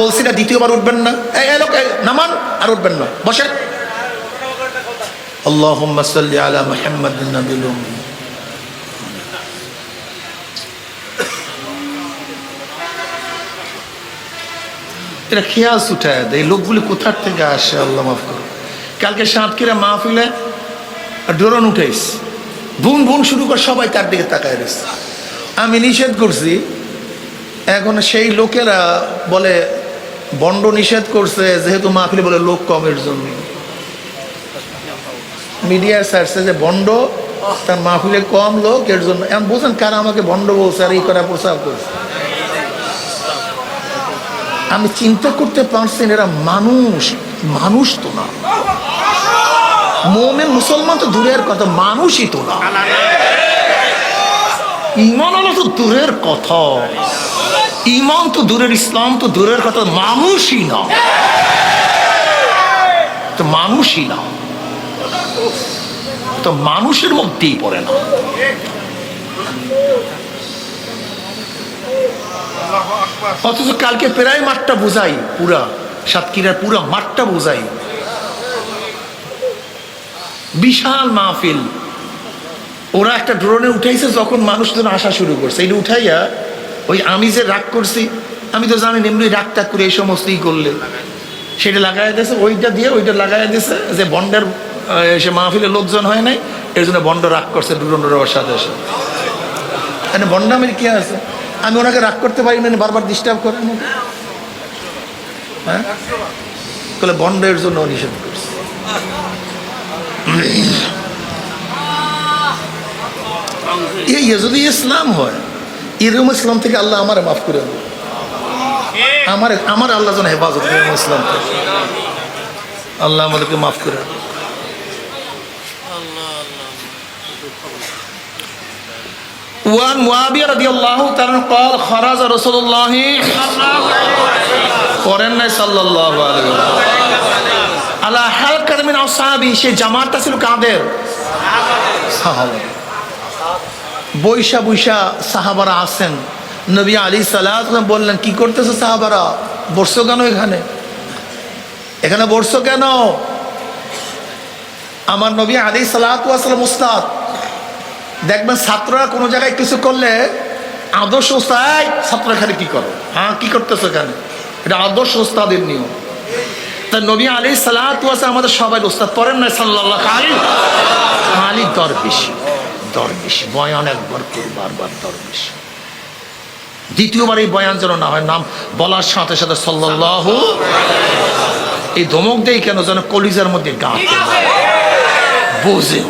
বলছি না দ্বিতীয়বার উঠবেন না, এই লোক নামান, আর উঠবেন না, বসেন। আল্লাহুম্মা সাল্লি আলা মুহাম্মাদিন নাবিয়্যিল উম্মি। এটা খেয়াল উঠায় দেয়, এই লোকগুলি কোথার থেকে আসে আল্লাহ মাফ করো। কালকে সাতক্ষীরা মাহফিলে ড্রোন উঠাইস, বুন বুন শুরু করে সবাই তার দিকে তাকায় রয়েছে। আমি নিষেধ করছি, এখন সেই লোকেরা বলে বন্ড নিষেধ করছে যেহেতু মাহফিলে বলে লোক কমের জন্য। মিডিয়ায় ছাড়ছে যে বন্ড তার মাহফিলে কম লোক এর জন্য। এখন বুঝেন কারা আমাকে বন্ড বলছে আর এই করা প্রচার করছে। আমি চিন্তা করতে পারছি এরা মানুষ, মানুষ তো না, মুমিন মুসলমান তো দূরের কথা, মানুষই তো না। ঈমান হলো তো দূরের কথা, ঈমান তো দূরের, ইসলাম তো দূরের কথা, মানুষই না, তো মানুষই না, তো মানুষের মধ্যেই পড়ে না। অথচ কালকে প্রায় মাঠটা বোঝাই, পুরা সাতক্ষীরার পুরা মাঠটা বোঝাই, বিশাল মাহফিল। ওরা একটা ড্রোনে উঠাইছে, যখন মানুষজন আসা শুরু করছে, এটা উঠাইয়া ওই আমি যে রাগ করছি, আমি তো জানি এমনি রাগ টাগ করে এই সমস্তই করলে সেটা লাগাই দিয়েছে, ওইটা দিয়ে ওইটা লাগাই দিয়েছে যে বন্ডের সে মাহফিলে লোকজন হয় নাই, এর জন্য বন্ড রাগ করছে ড্রোনের সাথে এসে। মানে বন্ড আমি কি আছে, আমি ওনাকে রাগ করতে পারি না, বারবার ডিস্টার্ব করেন, হ্যাঁ বলে বন্ডের জন্য নিষেধ করছে। এই যদি ইসলাম হয়, এরকম ইসলাম থেকে আল্লাহ আমার মাফ করে দেবে, আমার আল্লাহ যেন হেফাজত করে ইসলাম থেকে, আল্লাহ আমাদেরকে মাফ করে দেবে। وعن معاوية رضي الله تعالى قال خرج رسول الله সাল্লাল্লাহু আলাইহি ওয়াসাল্লাম আলা হালকা মিন আসহাবি। সেই জামাতটা ছিল কাদের? সাহাবা। বৈশা বৈশা সাহাবারা আছেন, নবী আলাইহিস সালাতু ওয়াস সালাম বললেন, কি করতেছো সাহাবারা, বসছো কেন এখানে, এখানে বসছো কেন? আমার নবী আলাইহিস সালাতু ওয়াস সালাম উস্তাদ। দেখবেন ছাত্ররা কোনো জায়গায় কিছু করলে আদর্শ উস্তাদ, ছাত্র এখানে কি করো, হ্যাঁ কি করতেছো এখানে, এটা আদর্শ উস্তাদের নিয়ম। তা নবী আলাইহিস সালাতু ওয়াস সালাম আমাদের সবাই উস্তাদ, পড়েন না সাল্লাল্লাহু আলাইহি খালি দরবেশি, দরবেশি বয়ান একবার করে বারবার দরবেশি। দ্বিতীয়বার এই বয়ান যেন না হয়, নাম বলার সাথে সাথে সাল্লাল্লাহু, এই ধমক দেই কেন, যেন কলিজার মধ্যে গা বোঝে।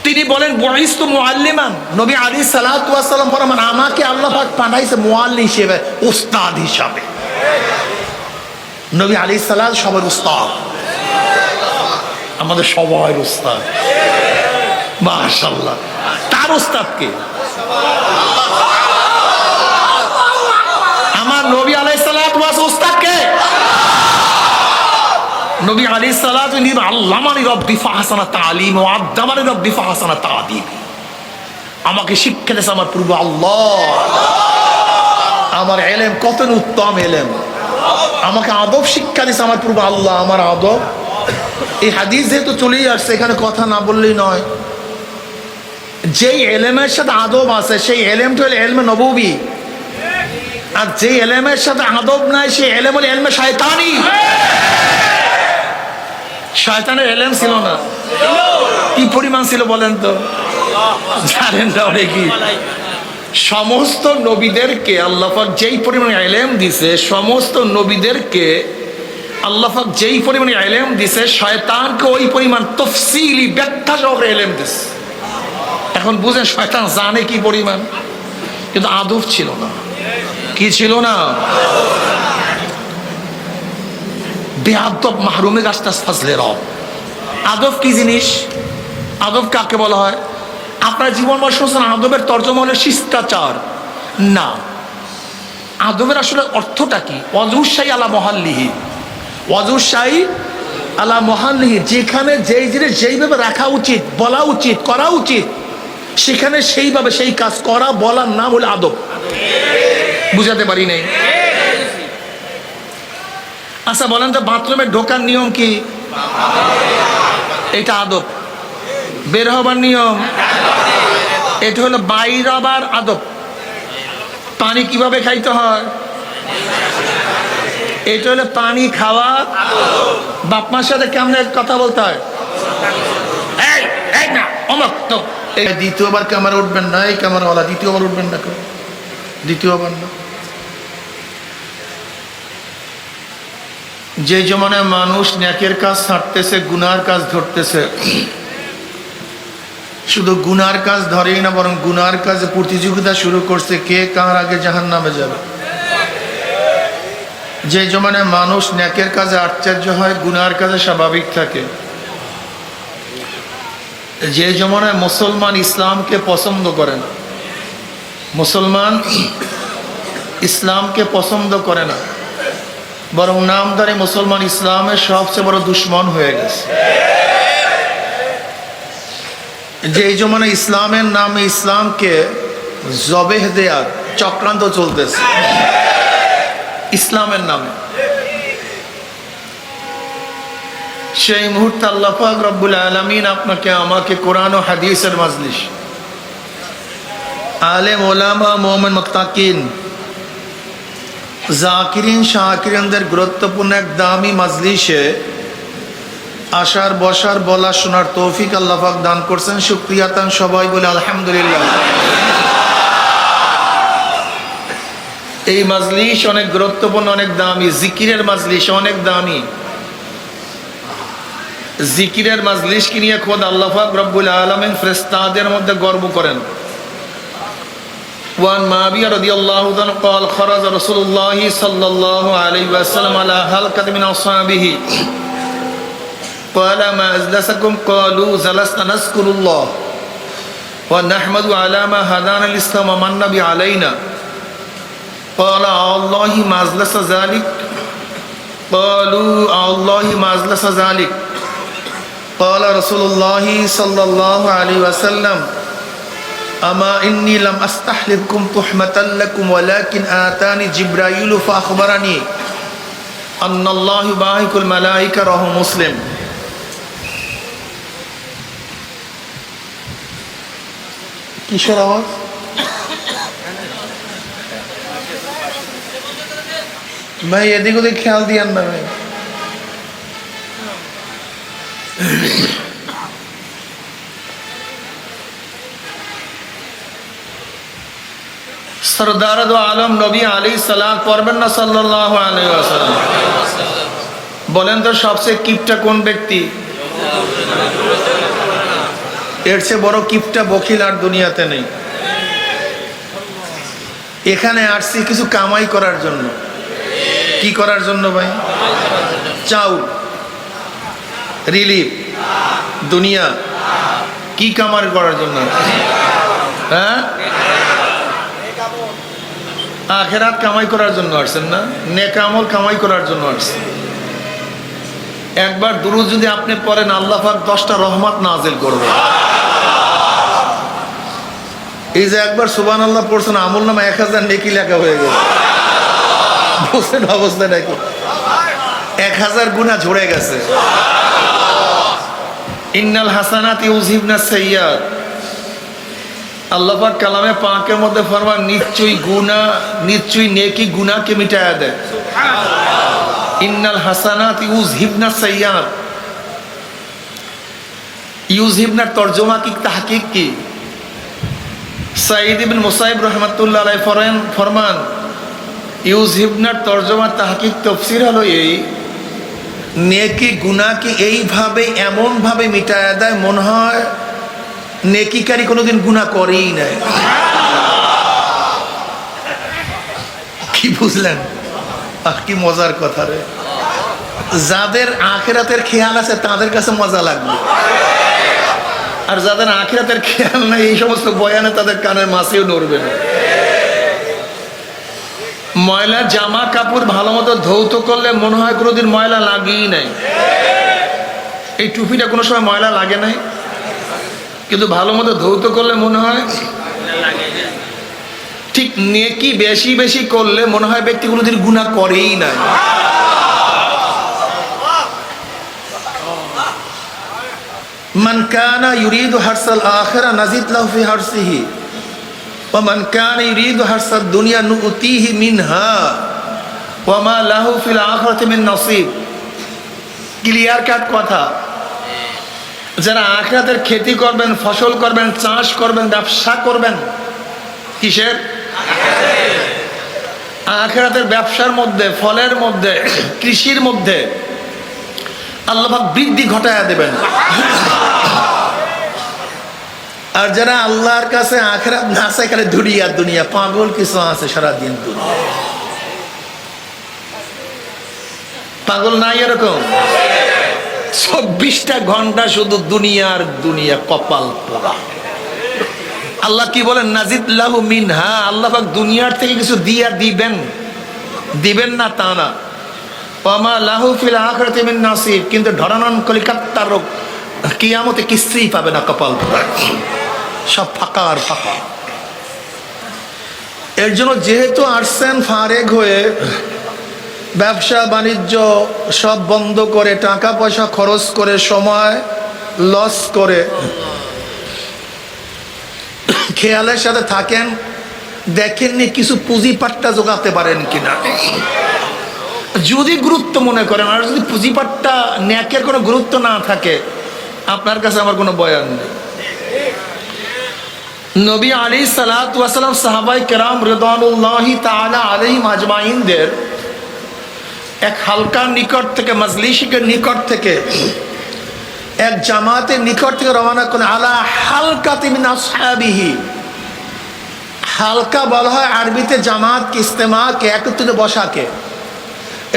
তিনি বলেন বুইস্তু মুআল্লিমান, নবী আলাইহিস সালাতু ওয়াস সালাম ফরমান, আমাকে আল্লাহ পাক পাঠাইছে মুআল্লিম হিসেবে, উস্তাদ হিসাবে। নবী আলাইহিস সালাম সবার উস্তাদ, আমাদের সবার উস্তাদ, মাশাআল্লাহ। তার উস্তাদ কে? আমার নবী আলাইহিস সালাতু ওয়াস উস্তাদ কে? নবী আলাইহিস সালাতু আল্লামানি রব্বি ফাহসানা তালিম ওয়া আদ্দামানি রব্বি ফাহসানা তাদিব। আমাকে শিক্ষা দিয়েছে আমার প্রভু আল্লাহ, আমার ইলম কত উত্তম ইলম, আমাকে আদব শিক্ষা দিয়েছে আমার প্রভু আল্লাহ, আমার আদব। এই হাদিস যেহেতু চলেই আসছে, এখানে কথা না বললেই নয়। যেই ইলমের সাথে আদব আছে সেই ইলমটা হলো ইলমে নববী, আর যে ইলমের সাথে আদব নাই সেই ইলম হলো ইলমে শয়তানি। শয়তানের ইলম ছিল না, কি পরিমাণ ছিল বলেন তো, জানেন না অনেকে? সমস্ত নবীদেরকে আল্লাহ পাক যেই পরিমাণে ইলম দিছে, সমস্ত নবীদেরকে আল্লাহ পাক যেই পরিমাণে ইলম দিছে, শয়তানকে ওই পরিমাণ তফসিলি ব্যাখ্যা সহকারে ইলম দিছে। এখন বুঝেন শয়তান জানে কি পরিমাণ, কিন্তু আদব ছিল না। কি ছিল না? বেআদব মাহরুমে গাছটাস ফাজলে রব। আদব কি জিনিস? আদব কাকে বলা হয়? আপনার জীবন বর্ষ আদবের তর্জমা হলো শিষ্টাচার না। আদবের আসলে অর্থটা কি? ওয়াজুসাই আলা মহাল্লিহি, ওয়াজুসাই আলা মহাল্লিহি, যেখানে যেই জিনিস যেইভাবে রাখা উচিত, বলা উচিত, করা উচিত, সেখানে সেইভাবে সেই কাজ করা বলার নাম হলো আদব। বুঝাতে পারি নাই? আচ্ছা বলেন তো, বাথরুমে ঢোকার নিয়ম কি? এটা আদব। বের হবার নিয়ম এটা হলো বাইর হবার আদব। পানি কিভাবে খাইতে হয় এটা হলো পানি খাওয়া। বাপমার সাথে কেমনে কথা বলতে হয়? এই না অমক তো। দ্বিতীয়বার ক্যামেরা উঠবেন না, এই ক্যামেরাওয়ালা দ্বিতীয়বার উঠবেন না, দ্বিতীয়বার না। যে জমানায় মানুষ ন্যাকের কাজ ছাড়তেছে, গুনার কাজ ধরতেছে, শুধু গুনার কাজ ধরেই না, বরং গুনার কাজে প্রতিযোগিতা শুরু করছে, কে কার আগে জাহান্নামে যাবে। যে জমানায় মানুষ ন্যাকের কাজে আশ্চর্য হয়, গুনার কাজে স্বাভাবিক থাকে, যে জমানায় মুসলমান ইসলামকে পছন্দ করে না, মুসলমান ইসলামকে পছন্দ করে না, বরং নামদারি মুসলমান ইসলামের সবচেয়ে বড় দুশ্মন হয়ে গেছে। যে জমানায় ইসলামের নামে ইসলামকে জবেহ দেয়ার চক্রান্ত চলতেছে ইসলামের নামে, সেই মুহূর্তে আল্লাহ পাক রব্বুল আলামিন আপনাকে আমাকে কোরআন ও হাদিসের মাজলিস, আলেম ওলামা মুমিন মুত্তাকিন জাকিরিন শাকিরিনদের গুরুত্বপূর্ণ এক দামি মাজলিসে আসার বসার বলা শোনার তৌফিক আল্লাহ পাক দান করছেন। শুকরিয়াতান সবাই বলে আলহামদুলিল্লাহ। এই মাজলিস অনেক গুরুত্বপূর্ণ, অনেক দামি। জিকিরের মাজলিস অনেক দামি। জিকিরের মাজলিসকে নিয়ে খোদ আল্লাহ পাক রব্বুল আলামিন ফেরেশতাদের মধ্যে গর্ব করেন। وعن معاوية رضي الله عنه قال خرج رسول الله صلى الله عليه وسلم على حلقة من أصحابه قال ما أجلسكم قالوا جلسنا نذكر الله ونحمد على ما هدانا الإسلام ومن به علينا قال الله ما أجلس ذلك قالوا الله ما أجلس ذلك قال رسول الله صلى الله عليه وسلم أما إني لم أستحلفكم تحمة لكم ولكن آتاني جبرائيل فأخبرني أن الله يباهك الملائكة رواه مسلم। কিসের আওয়াজ? ভাই এদিক ওদিক খেয়াল দিয়েন না ভাই। সরদার দো আলম নবী আলাইহিস সালাম পড়বেন না সাল্লাল্লাহু আলাইহি ওয়াসাল্লাম? বলেন তো সবচেয়ে কিপটা কোন ব্যক্তি? এর চেয়ে বড় কিপটা বখিল আর দুনিয়াতে নেই। এখানে আসছি কিছু কামাই করার জন্য। কি করার জন্য ভাই? চাউল, রিলিফ, দুনিয়া। কি কামাই করার জন্য? হ্যাঁ, আখিরাত কামাই করার জন্য আসছেন না, নেক আমল কামাই করার জন্য আসছেন। একবার দুরূদ যদি আপনি পড়েন, আল্লাহ পাক 10টা রহমত নাজিল করবে। এই যে একবার সুবহানাল্লাহ পড়ছেন, আমল নামা 1000 নেকি লেখা হয়ে গেছে। বুঝছেন অবস্থা নাকি? 1000 গুনাহ ঝরে গেছে। ইন্নাল হাসানাতি ইউযহিবনাস সাইয়্যাত। আল্লাহ পাক কালামে পাকের মধ্যে ফরমান, নিশ্চয়ই গুনাহ, নিশ্চয়ই নেকি গুনাহকে মিটায়া দেয়। ইন্নাল হাসানাতি ইউযহিবনাস সাইয়্যাত। ইউযহিবনার তরজমা কি, তাহকিক কি? সাঈদ ইবনে মুসাইব রাহমাতুল্লাহ আলাইহি ফরমান, ইউযহিবনার তরজমা তাহকিক তাফসীর হলো এই, নেকি গুনাহকে এইভাবে এমন ভাবে মিটায়া দেয় মনে হয় নেকিকারী কোনোদিন গুনাহ করেই নাই। কি বুঝলেন? কি মজার কথা রে। যাদের আখিরাতের খেয়াল আছে তাদের কাছে মজা লাগবে, আর যাদের আখিরাতের খেয়াল নাই এই সমস্ত বয়ানে তাদের কানের মাছিও নড়বে না। ময়লা জামা কাপড় ভালো মতো ধৌত করলে মনে হয় কোনোদিন ময়লা লাগেই নাই। এই টুপিটা কোনো সময় ময়লা লাগে নাই। কিন্তু ভালো মতো ধৌত করলে মনে হয় ঠিক, নেকি বেশি বেশি করলে মনে হয় ব্যক্তি কোনোদিন গুনাহ করেই না। মান কানা ইউরিদু হারসাল আখিরা নাজিদ লাহু ফি হারসিহি ওয়া মান কানা ইউরিদু হারসাদ দুনিয়া নুতিহি মিনহা ওয়া মা লাহু ফিল আখিরাতি মিন নসিব। ক্লিয়ার কাট কথা। যারা আখিরাতের খেতি করবেন, ফসল করবেন, চাষ করবেন, ব্যবসা করবেন, কিসের? আখিরাতের ব্যবসার মধ্যে, ফলের মধ্যে, কৃষির মধ্যে আল্লাহ পাক বৃদ্ধি ঘটায়া দেবেন। আর যারা আল্লাহর কাছে আখিরাত না চায়, খালি দুনিয়া দুনিয়া, পাগল কিছু আছে সারাদিন দুনিয়া। পাগল নাই এরকম? 24টা ঘন্টা শুধু দুনিয়ার দুনিয়া, কপাল পোড়া। আল্লাহ কি বলেন? নাজিদ লাহু মিনহা, আল্লাহ পাক দুনিয়ার থেকে কিছু দিয়া দিবেন, দিবেন না তা না। ওয়ামা লাহু ফিল আখিরাতি মিন নাসিব, কিন্তু ধরানন কলিকাত্তার কিয়ামতে কিছুই পাবে না, কপাল পোড়া, সব ফাঁকা আর ফাঁকা। এর জন্য যেহেতু আসছেন ফারেক হয়ে, ব্যবসা বাণিজ্য সব বন্ধ করে, টাকা পয়সা খরচ করে, সময় লস করে, খেয়ালের সাথে থাকেন, দেখেননি কিছু পুঁজি পাট্টা জোগাতে পারেন কিনা। যদি গুরুত্ব মনে করেন, আর যদি পুঁজি পাট্টা ন্যাকের কোনো গুরুত্ব না থাকে, আপনার কাছে আমার কোনো বয়ান নেই। নবী আলাইহিস সালাতু ওয়াস সালাম সাহাবায়ে কেরাম রিদওয়ানুল্লাহি তাআলা আলাইহিম আজমাইনদের এক হালকার নিকট থেকে, মজলিসের নিকট থেকে, এক জামাতের নিকট থেকে রওনা করেন। আলা হালকাতি মিন আসহাবিহি। হালকা বলা হয় আরবিতে জামাতকে, ইজতেমাকে, একত্রিত বসাকে।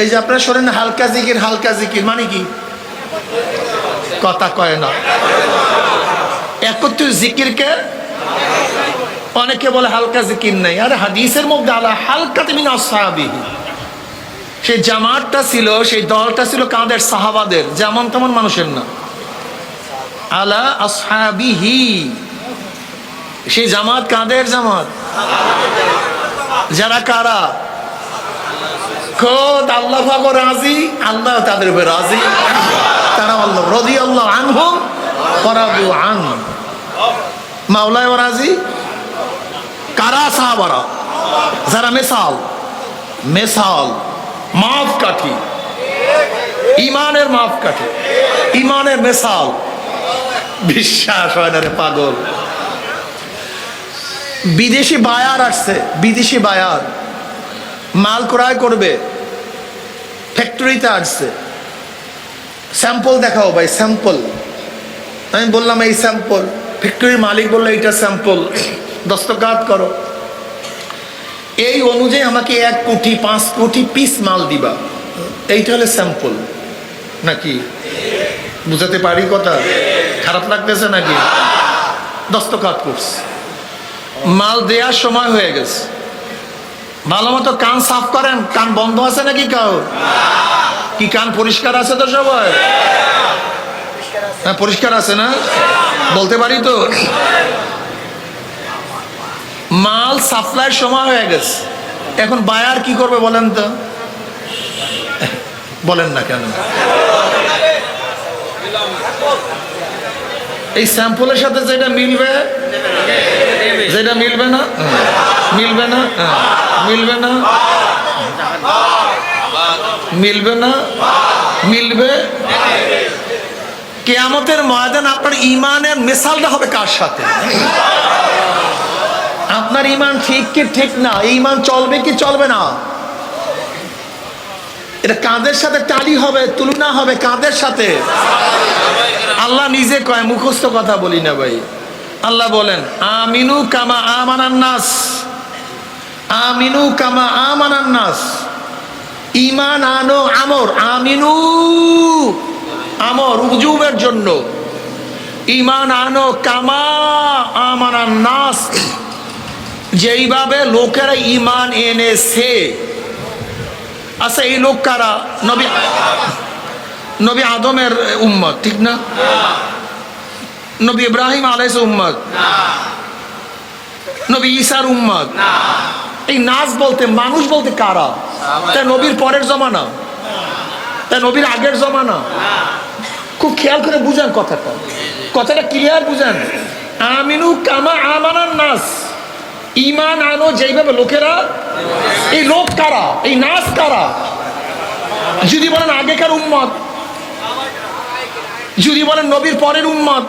এই যে আপনারা শোনেন হালকা জিকির, হালকা জিকির মানে কি? কথা কয় না। একত্রিত জিকিরকে অনেকে বলে হালকা জিকির নেই। আরে হাদিসের মধ্যে আলা হালকাতি মিন আসহাবিহি, সেই জামাতটা ছিল, সেই দলটা ছিল কাদের? সাহাবাদের, যেমন তেমন মানুষের না। আলা আসহাবিহি, সেই জামাত কাদের জামাত? যারা কারা? খোদ আল্লাহ পাক রাজি, আল্লাহ তাদের উপরে রাজি, তারা আল্লাহ রাদিয়াল্লাহু আনহুম ওয়া রাদু আন। মাওলায় রাজি কারা? সাহাবারা, যারা মেসাল মেসাল মাফ কাঠি, ইমানের মাফ কাঠি, ইমানের মেসাল। বিশ্বাস হয় না রে পাগল। বিদেশি বায়ার আসছে, বিদেশি বায়ার মাল ক্রয় করবে, ফ্যাক্টরিতে আসছে। স্যাম্পল দেখাও ভাই, স্যাম্পল। আমি বললাম এই স্যাম্পল, ফ্যাক্টরির মালিক বললো এইটা স্যাম্পল, দস্তখত করো। এই অনুযায়ী আমাকে 1 কোটি 5 কোটি পিস মাল দিবা, এইটা হলে স্যাম্পল নাকি? বুঝাতে পারি কথা? খারাপ লাগতেছে নাকি? দস্তখত করছে, মাল দেওয়ার সময় হয়ে গেছে। ভালো মতো কান সাফ করেন, কান বন্ধ আছে নাকি কাউ? কি কান পরিষ্কার আছে তো সবাই? হ্যাঁ পরিষ্কার আছে না? বলতে পারি তো? মাল সাপ্লাইয়ের সময় হয়ে গেছে, এখন বায়ার কি করবে বলেন তো? বলেন না কেন? এই স্যাম্পলের সাথে যেটা মিলবে, যেটা মিলবে না, মিলবে না, মিলবে না, মিলবে না, মিলবে। কিয়ামতের ময়দান আপনার ইমানের মিসালটা হবে কার সাথে? আপনার ইমান ঠিক কি ঠিক না, ইমান চলবে কি চলবে না, এটা কাদের সাথে টালি হবে, তুলনা হবে কাদের সাথে? আল্লাহ নিজে কয়, মুখস্থ কথা বলি না ভাই। আল্লাহ বলেন আমিনু কামা আমানান নাস, আমিনু কামা আমানান নাস, ঈমান আনো আমর, আমিনু আমর উজুবের জন্য, ঈমান আনো কামা আমানান নাস, যেইভাবে লোকেরা ঈমান এনেছে। আচ্ছা এই লোক কারা? নবী আদমের উম্মত, ঠিক না? নবী ইব্রাহিম আলাইহিস উম্মত, নবী ঈসার উম্মত। এই নাস বলতে মানুষ বলতে কারা? তা নবীর পরের জমানা, তা নবীর আগের জমানা? খুব খেয়াল করে বুঝেন কথাটা, কথাটা ক্লিয়ার বুঝেন। আমিনু কামা আমানান নাস, ঈমান আনো যেইভাবে লোকেরা। এই লোক কারা? এই নাস কারা? যদি বলেন আগেকার উম্মত, যদি বলেন নবীর পরের উম্মত,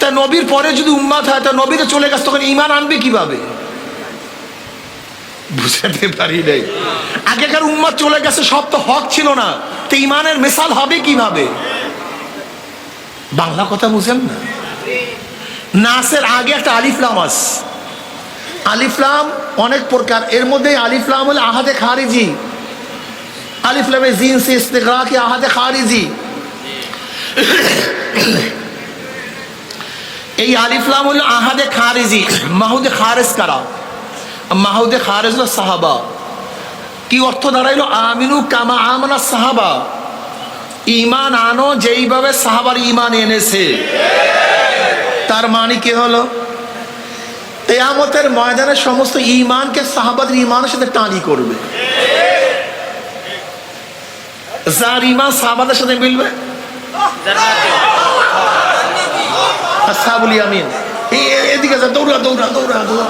তা নবীর পরে যদি উম্মত হয় তা নবী তো চলে গেছে, তখন ঈমান আনবে কিভাবে? বুঝাতে পারি নাই। আগেকার উম্মত চলে গেছে, সব তো হক ছিল না, তো ঈমানের মিসাল হবে কিভাবে? বাংলা কথা বুঝেন না? নাসের আগে একটা আলিফ লাম আছে। আলিফ লাম অনেক প্রকার, এর মধ্যে আলিফ লাম হলো আহাদে খারিজি। আলিফ লামে জিনস ইস্তিগরাক আহাদে খারিজি। এই আলিফ লাম হলো আহাদে খারিজি। মাহুদে খারেজ কারা? মাহুদে খারেজ হলো সাহাবা। কি অর্থ দাঁড়াইলো? আমিনু কামা আমানা সাহাবা, ঈমান আনো যেইভাবে সাহাবার ঈমান এনেছে। তার মানে কি হলো? কিয়ামতের ময়দানে সমস্ত ঈমানকে সাহাবাদের ঈমানের সাথে টানি করবে। যার ঈমান সাহাবাদের সাথে মিলবে, আসহাবুল ইয়ামিন। এদিকে যা, দৌড়া দৌড়া দৌড়া দৌড়া,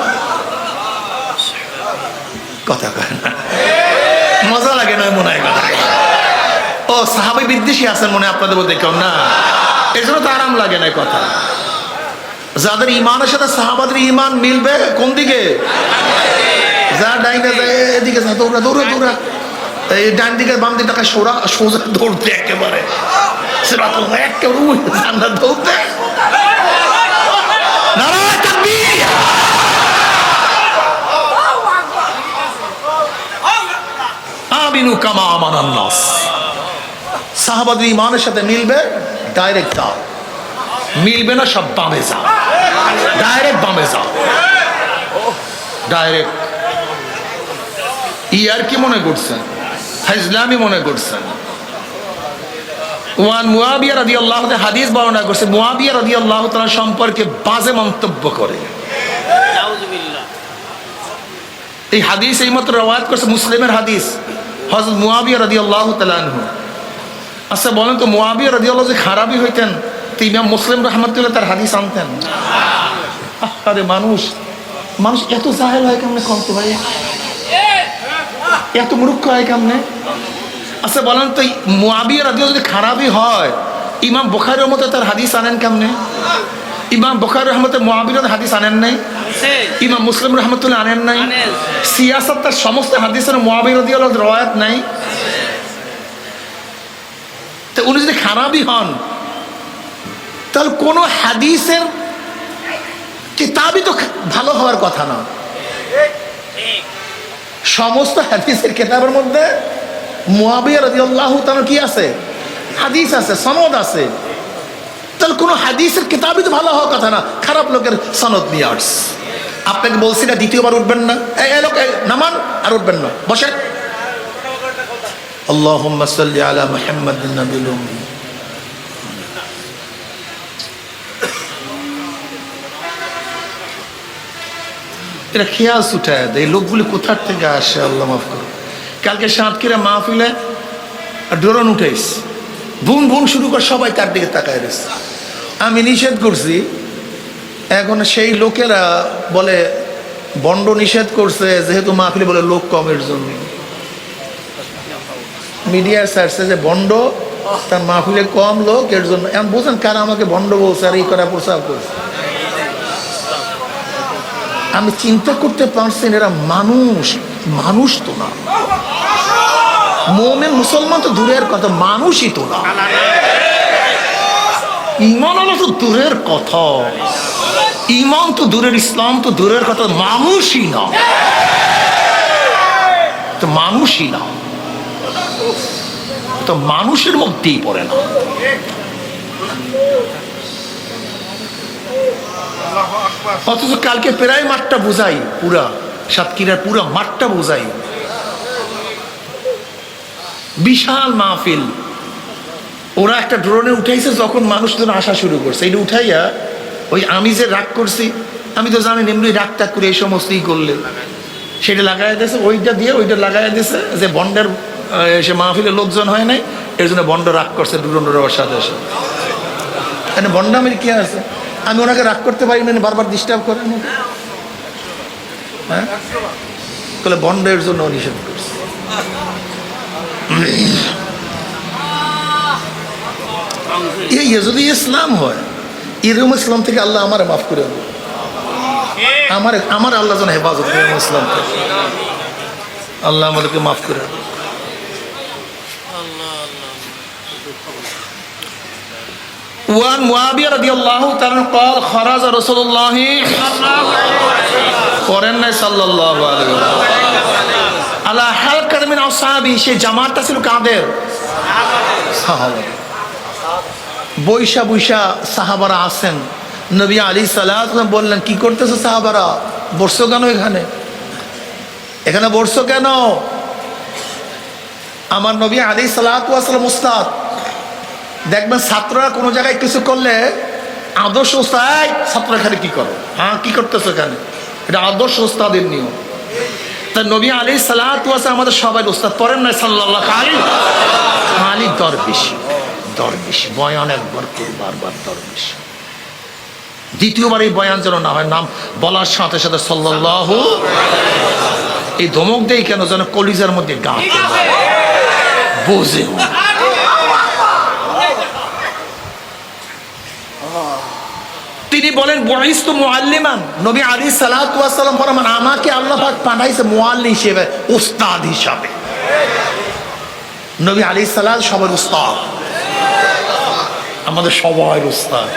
কথা কয় না, মজা লাগে না মনে হয় কথা। ও সাহাবী বিদ্বেষী আছেন মনে হয় আপনাদের মধ্যে কেউ? না, এর জন্য তো আরাম লাগে না কথা। যাদের ঈমানের সাথে সাহাবাদের ঈমান মিলবে, কোন দিকে? যা ডাইনে যায়, এদিকে যা, দৌড়া দৌড়া দৌড়া, এই ডান দিকে বাম দিকে টাকা সোজা সোজা দৌড়তে একেবারে, সেটা তো একেবারে জান্নাত দৌড়তে। নারায়ে তাকবীর। আমিনু কামা আমানান নাস, সাহাবাদের ঈমানের সাথে মিলবে, ডাইরেক্ট দাও। মিলবে না, সব বামে যাও, ডাইরেক্ট বামে যাও, ডাইরেক্ট। ইয়ার কি মনে করছেন? ফাইজলামি মনে করছেন? ওয়ান মুয়াবিয়া রাদিয়াল্লাহু তাআলা হাদিস বর্ণনা করছে, মুয়াবিয়া রাদিয়াল্লাহু তাআলা সম্পর্কে বাজে মন্তব্য করে। নাউযুবিল্লাহ। এই হাদিস এইমাত্র রওয়ায়াত করছে মুসলিমের হাদিস, হযরত মুয়াবিয়া রাদিয়াল্লাহু তাআলা আনহু। আচ্ছা বলেন তো, মুয়াবিয়া রাদিয়াল্লাহু যে খারাপই হইতেন, তো ইমাম মুসলিম রাহমাতুল্লাহ তার হাদিস আনতেন? আরে মানুষ মানুষ এত জাহেল হয় কেমনে? কম তো ভাই, এত মূর্খ হয় কেমনে? আচ্ছা বলেন তো, মুয়াবিয়া রাদিয়াল্লাহু যদি খারাপই হয়, ইমাম বুখারীর মতো তার হাদিস আনেন কেমনে? ইমাম বুখারী রাহমাতুল্লাহ মুয়াবিয়ার হাদিস আনেন নাই, ইমাম মুসলিম রাহমাতুল্লাহ আনেন নাই। সিয়াসত তার সমস্ত হাদিসের মুয়াবিয়া রাদিয়াল্লাহু রওয়ায়াত নাই। তো উনি যদি খারাপই হন, তাহলে কোন হাদিসের কিতাবই তো ভালো হওয়ার কথা না। সমস্ত হাদিসের কিতাবের মধ্যে মুয়াবিয়া রাদিয়াল্লাহু তাআলা কি আছে? হাদিস আছে, সনদ আছে। তাহলে কোন হাদিসের কিতাবই তো ভালো হওয়ার কথা না, খারাপ লোকের সনদ নিয়ে আসছে। আপনাকে বলছি না দ্বিতীয়বার উঠবেন না, এই লোক নামান, আর উঠবেন না, বসেন। আল্লাহুম্মা সাল্লি আলা মুহাম্মাদিন নাবিয়্যিল উম্মি। এটা খেয়াল উঠায় দেয়, এই লোকগুলি কোথার থেকে আসে আল্লাহ মাফ করো। কালকে সাতক্ষীরা মাহফিলে ড্রোন উঠাইস, বুন বুন শুরু করে সবাই তার দিকে তাকায় রয়েছে। আমি নিষেধ করছি, এখন সেই লোকেরা বলে বন্ড নিষেধ করছে, যেহেতু মাহফিলে বলে লোক কমের জন্য। মিডিয়ার সার্চে যে বন্ড, তার মাহফিলে কম লোক এর জন্য। এখন বুঝেন কারা আমাকে বন্ড বলছে আর এই করা প্রচার করছে। আমি চিন্তা করতে পারছি এরা মানুষ, মানুষ তো না। মুমিন মুসলমান তো দূরের কথা, মানুষই তো না। ঈমান হলো তো দূরের কথা, ঈমান তো দূরের, ইসলাম তো দূরের কথা, মানুষই না, তো মানুষই না, তো মানুষের মধ্যেই পড়ে না। অথচ কালকে প্রায় মাঠটা বোঝাই, পুরা সাতক্ষীরার পুরা মাঠটা বোঝাই, বিশাল মাহফিল। ওরা একটা ড্রোনে উঠাইছে, যখন মানুষজন আসা শুরু করছে, এটা উঠাইয়া ওই আমি যে রাগ করছি, আমি তো জানি এমনি রাগ টাগ করে এই সমস্ত ই করলে সেটা লাগাই দিয়েছে, ওইটা দিয়ে ওইটা লাগাই দিয়েছে যে বন্ডের সে মাহফিলের লোকজন হয় নাই, এর জন্য বন্ড রাগ করছে ড্রোনের সাথে এসে। মানে বন্ড আমার কি আছে, আমি ওনাকে রাগ করতে পারি না, বারবার ডিস্টার্ব করেন। হ্যাঁ, তাহলে বন্ডের জন্য নিষেধ করছে। এই যদি ইসলাম হয়, এরকম ইসলাম থেকে আল্লাহ আমার মাফ করে দেবে, আমার আল্লাহ যেন হেফাজত করে ইসলাম থেকে, আল্লাহ আমাদেরকে মাফ করে দেবে। وعن معاوية رضي الله تعالى قال خرج رسول الله صلى الله عليه وسلم على حلقة من أصحابه, সেই জামাতটা ছিল কাদের? সাহাবা। বৈশা বৈশা সাহাবারা আছেন, নবী আলাইহিস সালাতু ওয়াস সালাম বললেন, কি করতেছো সাহাবারা, বসছো কেন এখানে, এখানে বসছো কেন? আমার নবী আলাইহিস সালাতু ওয়াস সালাম উস্তাদ। দেখবেন ছাত্ররা কোনো জায়গায় কিছু করলে আদর্শ উস্তাদ, ছাত্র এখানে কি করো, হ্যাঁ কি করতেছো এখানে, এটা আদর্শ উস্তাদের নিয়ম। তাই নবী আলাইহিস সালাতু ওয়াস সালাম আমাদের সবাই উস্তাদ পড়েন না সাল্লাল্লাহু আলাইহি খালি দরবেশ, দরবেশ বয়ান একবার করে বারবার দরবেশ, দ্বিতীয়বার এই বয়ান যেন না হয় নাম বলার সাথে সাথে সাল্লাল্লাহু, এই ধমক দেই কেন, যেন কলিজার মধ্যে গাঁথে বোঝে। তিনি বলেন বুইস্তু মুআল্লিমান, নবী আলাইহিস সালাতু ওয়াস সালাম ফরমান, আমাকে আল্লাহ পাক পাঠাইছে মুআল্লিম হিসেবে, উস্তাদ হিসাবে। নবী আলাইহিস সালাম সবার উস্তাদ, আমাদের সবার উস্তাদ,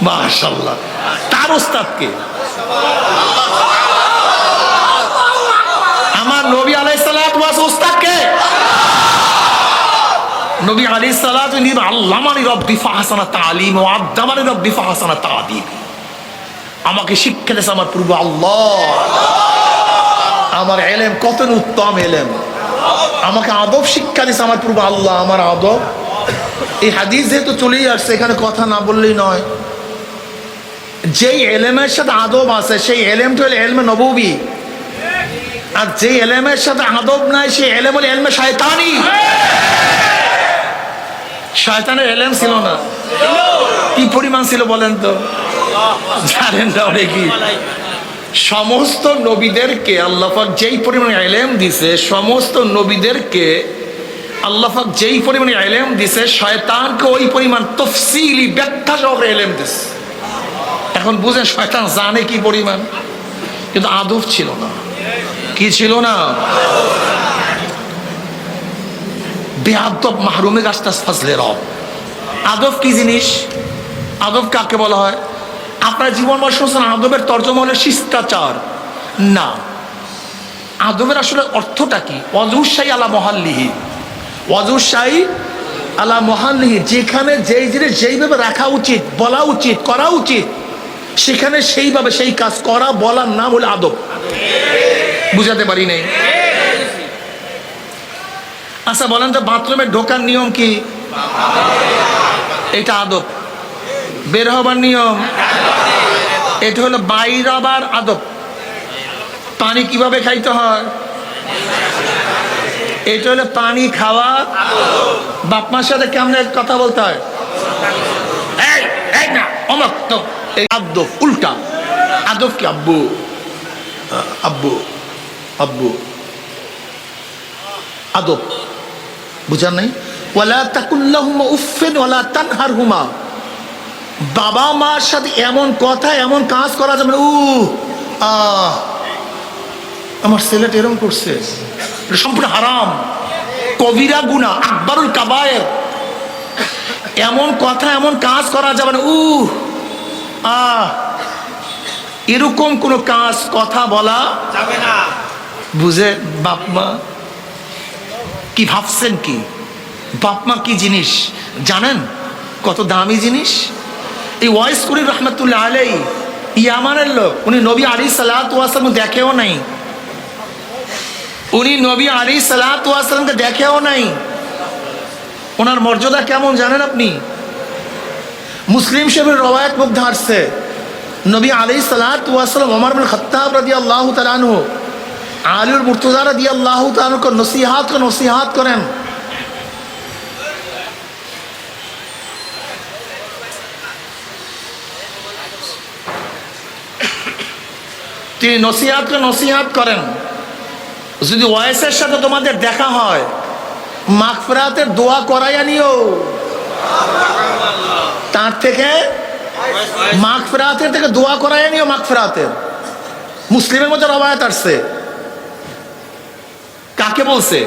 মাশাআল্লাহ। তার উস্তাদ কে? আমার নবী আলাইহিস সালাতু ওয়াস উস্তাদ কে? নবী আলাইহিস সালাতু আল্লামানি রব্বি ফাহসানা তালিম ওয়া আদ্দামানি রব্বি ফাহসানা তাদিব, আমাকে শিক্ষা দিয়েছে আমার প্রভু আল্লাহ, আমার ইলম কত উত্তম ইলম, আমাকে আদব শিক্ষা দিয়েছে আমার প্রভু আল্লাহ, আমার আদব। এই হাদিস যেহেতু চলেই আসছে, এখানে কথা না বললেই নয়, যেই ইলমের সাথে আদব আছে সেই ইলমটা হলো ইলমে নববী, আর যে ইলমের সাথে আদব নাই সেই ইলম হলো ইলমে শয়তানি। শয়তানের ইলম ছিল না, কি পরিমাণ ছিল বলেন তো, জানেন না কি? সমস্ত নবীদেরকে আল্লাহ পাক যেই পরিমাণ ইলম দিছে, সমস্ত নবীদেরকে আল্লাহ পাক যেই পরিমাণ ইলম দিছে, শয়তানকে ওই পরিমাণ তফসিলি ব্যাখ্যা সহকারে ইলম দিছে। এখন বুঝেন শয়তান জানে কি পরিমাণ, কিন্তু আদব ছিল না। কি ছিল না? বেআদব মাহরুমে গাছটাস ফাজলে রব। আদব কি জিনিস? আদব কাকে বলা হয়? আপনার জীবন বর্ষ আদবের তর্জমা হলে শিষ্টাচার না। আদবের আসলে অর্থটা কি? ওয়াজুশাই আলা মহাল্লিহি, ওয়াজুশাই আলা মহাল্লিহি, যেখানে যেই জিনিস যেইভাবে রাখা উচিত, বলা উচিত, করা উচিত, সেখানে সেইভাবে সেই কাজ করা বলার নাম হলো আদব। বুঝাতে পারি নাই? আচ্ছা বলেন তো, বাথরুমে ঢোকার নিয়ম কি? এটা আদব। বের হবার নিয়ম এটা হলো বাইর হবার আদব। পানি কিভাবে খাইতে হয় এটা হলো পানি খাওয়া। বাপ মার সাথে কেমন কথা বলতে হয়, এই না অমক তো, এই আদব উল্টা। আদব কি? আব্বু আব্বু আব্বু, আদব বুঝার নাই? ওয়ালা তাকুল্লাহুমা উফফিন ওয়ালা তানহারহুমা, বাবা মার সাথে এমন কথা এমন কাজ করা যাবে না। আমার ছেলেটা এরকম করছে, এটা সম্পূর্ণ হারাম, কবিরা গুনাহ, আকবারুল কাবায়ের। এমন কথা এমন কাজ করা যাবে না। এরকম কোনো কাজ কথা বলা যাবে না। বুঝে বাপ মা কি ভাবছেন? কি বাপ মা কি জিনিস জানেন? কত দামি জিনিস। এই ওয়াইস করি রহমতুল্লাহ আলাইহি, ইয়ামানের লোক, উনি নবী আলাইহিস সালাতু ওয়াস সালাম দেখেও নাই, উনি নবী আলাইহিস সালাতু ওয়াস সালামকে দেখেও নাই। ওনার মর্যাদা কেমন জানেন আপনি? মুসলিম শরীফের রওয়ায়াত মধ্যে আসছে, নবী আলাইহিস সালাতু ওয়াস সালাম ওমর ইবনে খাত্তাব রাদিয়াল্লাহু তাআলা আনহু আলীর মুর্তজা রাদিয়াল্লাহু তাআলা को নসিহাত করেন। তিনি নসিহাত করেন, যদি ওয়াইসের সাথে তোমাদের দেখা হয় মাগফিরাতের দোয়া করাইয়া নিও। তার থেকে মাগফিরাতের থেকে দোয়া করাইয়া নিও। মাগফিরাতের মুসলিমের মধ্যে রওয়ায়াত আসছে। কাকে বলছে?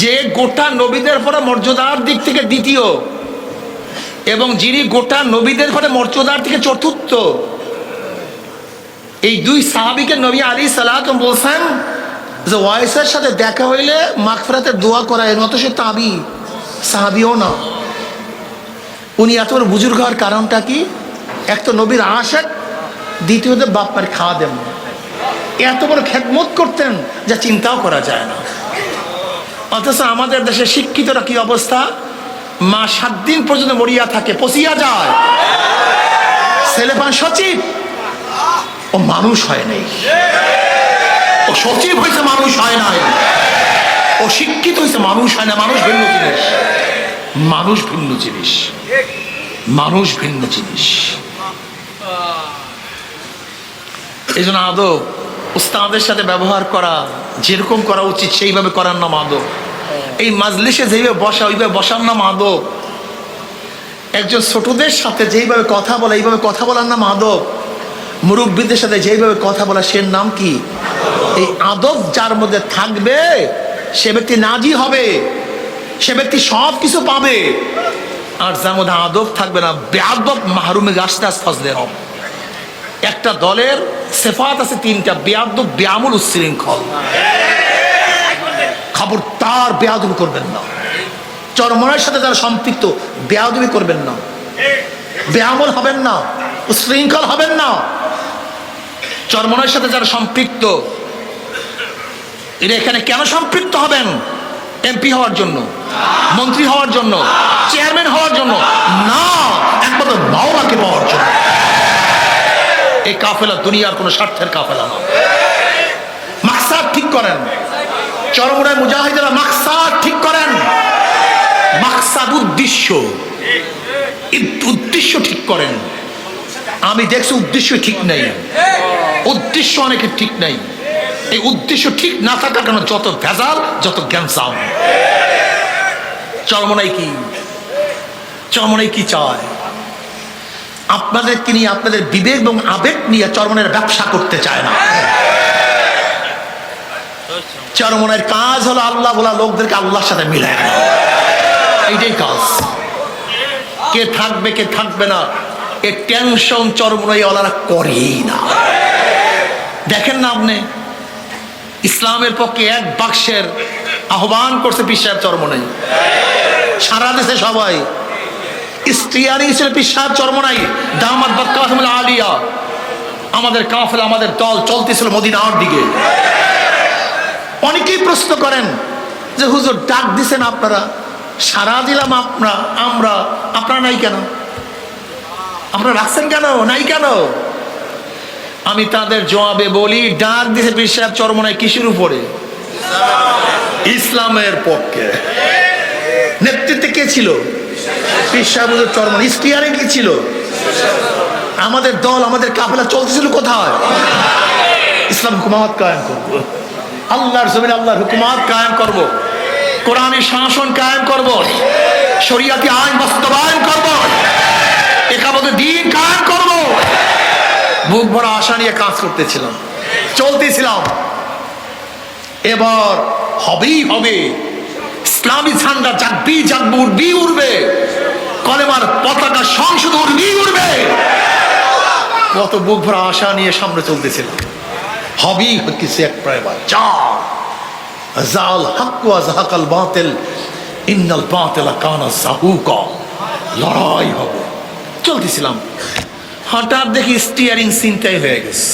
যে গোটা নবীদের পরে মর্যাদার দিক থেকে দ্বিতীয় এবং যিনি গোটা নবীদের পরে মর্যাদার থেকে চতুর্থ, এই দুই সাহাবীকে নবী আলাইহিস সালাম বলছেন যে ওয়াইসের সাথে দেখা হইলে মাগফিরাতের দোয়া করায়। নত সে তাবি, সাহাবিও না। উনি এত বড় বুজুর্গ হওয়ার কারণটা কি? এক তো নবীর আশিক, দ্বিতীয়ত বাপ মার খাওয়া দেন। এত বড় খেদমত করতেন যা চিন্তাও করা যায় না। অথচ আমাদের দেশে শিক্ষিতরা কি অবস্থা? মা 7 দিন পর্যন্ত মরিয়া থাকে, পচিয়া যায়। ছেলেপান সচিব, ও মানুষ হয় নাই। ও সচিব হয়েছে, মানুষ হয় নাই। ও শিক্ষিত হয়েছে, মানুষ হয় না। মানুষ ভিন্ন জিনিস, মানুষ ভিন্ন জিনিস, মানুষ ভিন্ন জিনিস। এই জন্য আদব উস্তাদের সাথে ব্যবহার করা, যেরকম করা উচিত সেইভাবে করার নাম আদব। এই মাজলিসে যেভাবে বসা ওইভাবে বসার নাম আদব। একজন ছোটদের সাথে যেইভাবে কথা বলা এইভাবে কথা বলার নাম আদব। মুরব্বীদের সাথে যেইভাবে কথা বলা সে নাম কি? এই আদব যার মধ্যে থাকবে সে ব্যক্তি নাজি হবে, সে ব্যক্তি সব কিছু পাবে। আর যার মধ্যে আদব থাকবে না, বেয়াদব মাহরুমে গাছটা ফজলে রব। একটা দলের সিফাত আছে 3টা, বেয়াদব, বেআমুল, উচ্ছৃঙ্খল। খবরদার বেয়াদবি করবেন না। চরমনের সাথে যারা সম্পৃক্ত বেয়াদবি করবেন না, বেআমুল হবেন না, উচ্ছৃঙ্খল হবেন না। চরমনের সাথে যারা সম্পৃক্ত এরা এখানে কেন সম্পৃক্ত হবেন? এমপি হওয়ার জন্য, মন্ত্রী হওয়ার জন্য, চেয়ারম্যান হওয়ার জন্য না, একমাত্র মাওলাকে পাওয়ার জন্য। এই কাফেলা দুনিয়ার কোনো স্বার্থের কাফেলা না। মাকসাদ ঠিক করেন। চরমনায় মুজাহিদেরা মাকসাদ ঠিক করেন। মাকসাদ উদ্দেশ্য ঠিক করেন। আমি দেখছি উদ্দেশ্য ঠিক নেই, উদ্দেশ্য অনেকে ঠিক নেই। এই উদ্দেশ্য ঠিক না থাকার কারণে যত ভেজাল, যত জ্ঞানসাম। চরমনাই কি চায়? আপনাদেরকে নিয়ে, আপনাদের বিবেক এবং আবেগ নিয়ে চরমনের ব্যবসা করতে চায় না। চরমনের কাজ হলো আল্লাহ বলা লোকদেরকে আল্লাহর সাথে মিলায় না। এইটাই কাজ। কে থাকবে কে থাকবে না এ টেনশন চরমনাই ওনারা করেই না। দেখেন না আপনি, ইসলামের পক্ষে এক বাক্সের আহ্বান করছে পীর সাহেব চরমনাই। সারা দেশে সবাই স্টিয়ারিং ছিল পীর সাহেব চরমনাই, দামাত বারকাতুহুল আলিয়া। আমাদের কাফেলা, আমাদের দল চলতেছিল মদিনার দিকে। অনেকেই প্রশ্ন করেন যে হুজুর ডাক দিছেন আপনারা, সারা দিলাম আপনারা নাই কেন? আপনারা রাখছেন কেন? নাই কেন? আমি তাদের জবাবে বলি, ডাক দিছে পীর সাহেব চরমনাই কিসের উপরে? ইসলামের পক্ষে। নেতৃত্বে কে ছিল? পীর সাহেব চরমনাই। স্টিয়ারিং কি ছিল? আমাদের দল, আমাদের কাফেলা চলতেছিল কোথায়? ইসলাম হুকুমাত কায়েম করব, আল্লাহর জমিনে আল্লাহর হুকুমাত কায়েম করব, কোরআনের শাসন কায়েম করব, শরিয়াতি আইন বাস্তবায়ন করব, একাবতে দ্বীন কায়েম করব। বুক ভরা আশা নিয়ে কাজ করতেছিলাম, চলতেছিলাম। এবার হবেই হবে, ইসলামী ঝান্ডা জাগবে, উড়বে, কলেমার পতাকা সংসদ উড়বে। কত বুক ভরা আশা নিয়ে সামনে চলতেছিলাম। হবেই কিছু এক প্রায়বার জাল হক ওয়া যাহাকাল বাতিল ইন্নাল বাতিলা কানা যাহুকা। লড়াই হবে, চলতেছিলাম। হঠাৎ দেখি স্টিয়ারিং চিন্তাই হয়ে গেছে।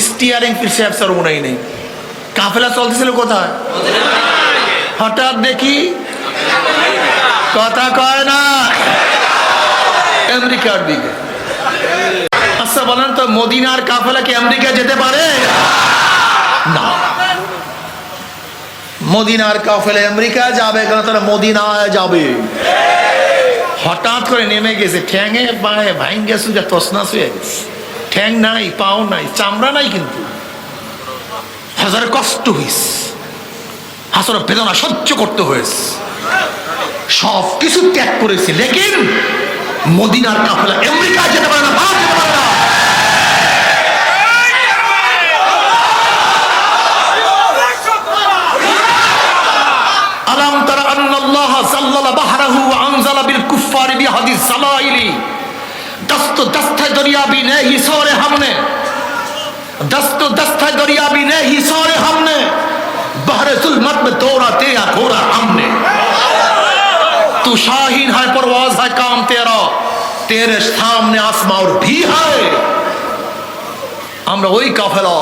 স্টিয়ারিং পীর সাহেব চরমনাই নেই। কাফেলা চলতেছিল কোথায়? হঠাৎ দেখি কথা কয় না, আমেরিকার দিকে। আচ্ছা বলেন তো, মদিনার কাফেলা কি আমেরিকা যেতে পারে? না, মদিনার কাফেলা আমেরিকা যাবে কেন? তারা মদিনায় যাবে। হঠাৎ করে নেমে গেছে, ঠ্যাঙে পায়ে ভাঙ্গে সুজা তসনাস হয়ে গেছে, ঠ্যাং নাই, পাও নাই, চামড়া নাই, কিন্তু হাজার কষ্ট হয়েছে, হাজার বেদনা সহ্য করতে হয়েছে, সব কিছু ত্যাগ করেছে, লেকিন মদিনার কাফেলা আমেরিকা যেতে পারে না, ভারত যেতে পারে না। আলাম তারা আন্নাল্লাহ যাল্লালা বাহরাহু ওয়া আনজালা বিল কুফফারি বিহাদিস সালাইলি দস্ত দস্তে দরিয়া भी नहीं सोरे हमने दस्तो दस्ते दरिया भी नहीं सोरे हमने बहरे जुल्मत में दौड़ा तेरा घोड़ा हमने तू शाहीन है परवाज है काम तेरा तेरे सामने आसमां और भी है। আমরা ওই কাফেলা,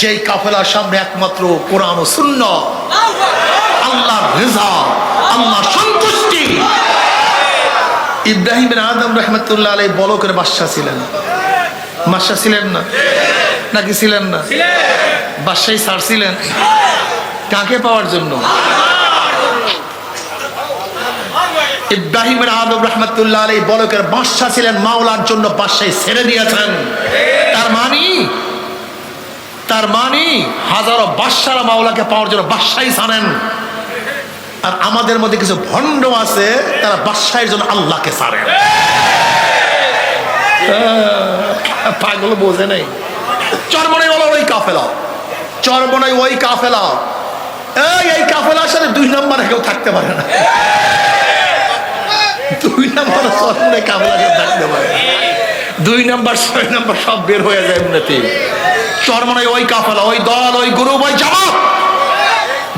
যেই কাফেলার সামনে একমাত্র কোরআন ও সুন্নাহ, আল্লাহর রিজা, আল্লাহর সন্তুষ্টি। ইব্রাহিম বিন আদম রাহমাতুল্লাহ আলাইহি বলকের বাদশা ছিলেন, বাদশা ছিলেন না নাকি ছিলেন না? বাদশাহী ছাড়ছিলেন কাকে পাওয়ার জন্য? ইব্রাহিম বিন আদম রাহমাতুল্লাহ আলাইহি বলকের বাদশা ছিলেন, মাওলার জন্য বাদশাহী ছেড়ে দিয়েছেন। তার মানে হাজারো বাদশারা মাওলাকে পাওয়ার জন্য বাদশাহী ছাড়েন। আর আমাদের মধ্যে কিছু ভণ্ড আছে, তারা বাদশাহের জন্য আল্লাহকে ছাড়েন। পাগল বোঝে নাই। চরমনাই হলো ওই কাফেলা, চরমনাই ওই কাফেলা। এই কাফেলার সাথে 2 নম্বর কেউ থাকতে পারে না। 2 নম্বর চরমনাই কাফেলা কেউ থাকতে পারে, 2 নম্বর 6 নম্বর সব বের হয়ে যায় এমনিতে। চরমনাই ওই কাফেলা, ওই দল, ওই গ্রুপ, ওই জামাত,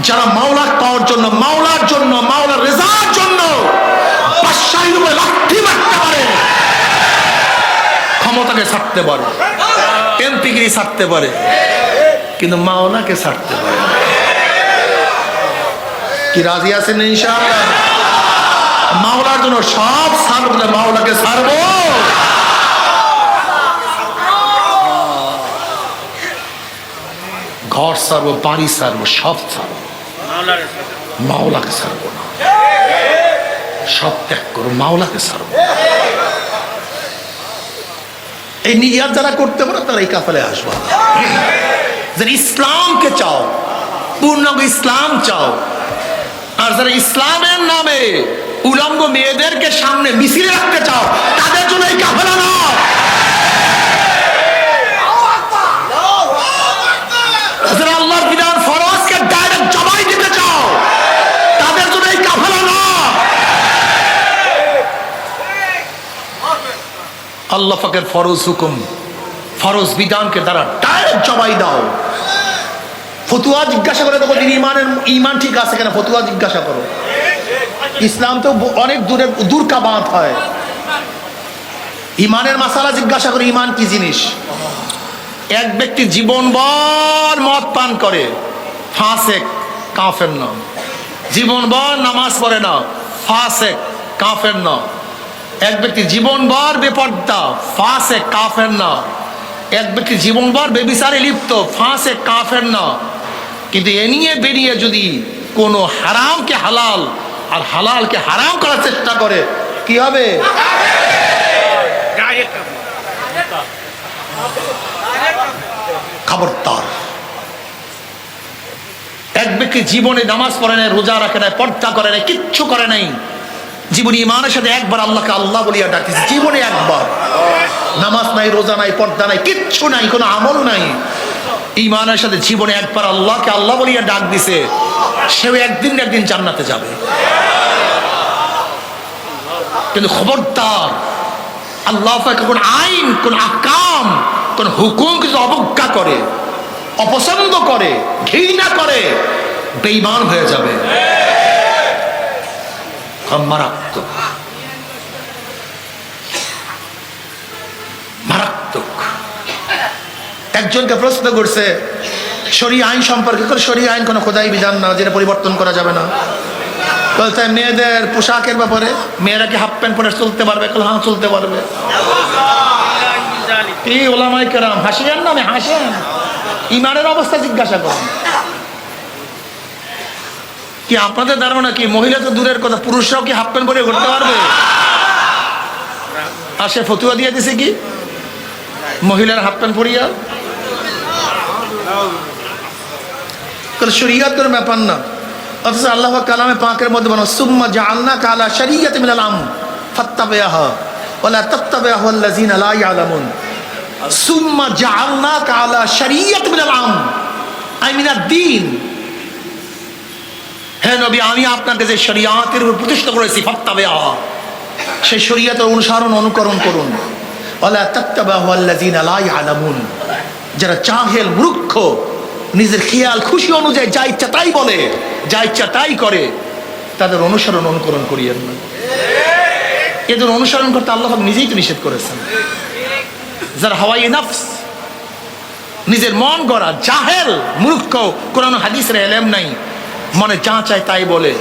যারা মাওলার পাওয়ার জন্য, মাওলার জন্য, মাওলার রেজার জন্য বাদশাহীর উপরে লাঠি মারতে পারে, ক্ষমতাকে ছাড়তে পারে, এমপিগিরি ছাড়তে পারে, কিন্তু মাওলাকে ছাড়তে পারে। কি রাজি আছেন ইনশাআল্লাহ? মাওলার জন্য সব ছাড়বো, মাওলাকে ছাড়বো। ঘর ছাড়বো, বাড়ি ছাড়বো, সব ছাড়বো, মাওলাকে ছাড়বো না। সব ত্যাগ করো, মাওলাকে ছাড়বো। এই নিয়াত যারা করতে পারে তারা এই কাফেলায় আসবা। যারা ইসলামকে চাও, পূর্ণাঙ্গ ইসলাম চাও, আর যারা ইসলামের নামে উলঙ্গ মেয়েদেরকে সামনে মিছিলে রাখতে চাও, তাদের জন্য এই কাফেলা না। যারা আল্লাহর বিধান ফরজকে ডাইরেক্ট জবাই দিতে চাও, তাদের জন্য এই কাফেলা না। আল্লাহ পাকের ফরজ হুকুম, ফরজ বিধানকে তারা ডাইরেক্ট জবাই দাও। ফতুয়া জিজ্ঞাসা করে দেখো তিনি ইমান ঠিক আছে কেন, ফতুয়া জিজ্ঞাসা করো। ইসলাম তো অনেক দূর কা বাত হয়। ইমানের মাসালা জিজ্ঞাসা করে, ইমান কি জিনিস। এক ব্যক্তি জীবনভর মদ পান করে, ফাসেক, কাফের না। জীবনভর নামাজ পড়ে না, ফাসেক, কাফের না। এক ব্যক্তি জীবনভর বেপর্দা, ফাসেক, কাফের না। এক ব্যক্তি জীবনভর বেবিচারে লিপ্ত, ফাসেক, কাফের না। কিন্তু এ নিয়ে বেরিয়ে যদি কোনো হারামকে হালাল আর হালালকে হারাম করার চেষ্টা করে, কি হবে? খবরদার। এক ব্যক্তি জীবনে নামাজ পড়ে নাই, রোজা রাখে নাই, পর্দা করে নাই, কিচ্ছু করে নাই, জীবনে ইমানের সাথে একবার আল্লাহকে আল্লাহ বলিয়া ডাকতেছে, জীবনে একবার। নামাজ নাই, রোজা নাই, পর্দা নাই, কিচ্ছু নাই, কোনো আমল নাই, ইমানের সাথে জীবনে একবার আল্লাহকে আল্লাহ বলিয়া ডাক দিছে, সেও একদিন না একদিন জান্নাতে যাবে। কিন্তু খবরদার, আল্লাহ কোন আইন, কোন আকাম, কোন হুকুম কিছু অবজ্ঞা করে, অপছন্দ করে, ঘৃণা করে, বেঈমান হয়ে যাবে। মারাত্মক, মারাত্মক। একজনকে প্রশ্ন করছে, শরীয়ত আইন সম্পর্কে শরীয়ত আইন কোনো খোদাই বিধান না, যেটা পরিবর্তন করা যাবে না। বলতে মেয়েদের পোশাকের ব্যাপারে, মেয়েরা কি হাফ প্যান্ট পরে চলতে পারবে? হ্যাঁ চলতে পারবে। এই ওলামায়ে কেরাম হাসিয়েন না, আমি হাসেন, ইমানের অবস্থা জিজ্ঞাসা করেন। কি আপনাদের ধারণা কি মহিলা তো দূরের কথা, পুরুষরাও কি হাফ প্যান্ট পরে ঘুরতে পারবে? আর সে ফতুয়া দিয়ে দিছে কি মহিলার হাফ প্যান্ট পরিয়া? শরীয়ত কোনো ব্যাপার না। অথচ আল্লাহ কালামে পাকের মধ্যে বলো সুম্মা জাআলনাকা আলা শারিয়াতিন মিনাল আমর ফাত্তাবিহা ওয়ালা তাত্তাবিহু আল্লাযিনা লা ইয়ালামুন। সুম্মা জাআলনাকা আলা শারিয়াতিন মিনাল আমর আই মিনাদ দ্বীন। হে নবী, আমি আপনাকে যে শরিয়াতের উপর প্রতিষ্ঠা করেছি, ফাত্তাবিহা, সেই শরিয়াতের অনুসরণ অনুকরণ করুন। ওয়ালা তাত্তাবিহু আল্লাযিনা লা ইয়ালামুন, যারা জাহেল মূর্খ, নিজের খেয়াল খুশি অনুযায়ী যা ইচ্ছা তাই বলে, যা ইচ্ছা তাই করে, তাদের অনুসরণ অনুকরণ করিয়েন না। এদের অনুসরণ করতে আল্লাহ নিজেই তো নিষেধ করেছেন। যারা হাওয়াই নফস, নিজের মন গড়া জাহেল মূর্খ, কোরআন হাদিসের ইলম নাই, মনে যা চায় তাই বলে,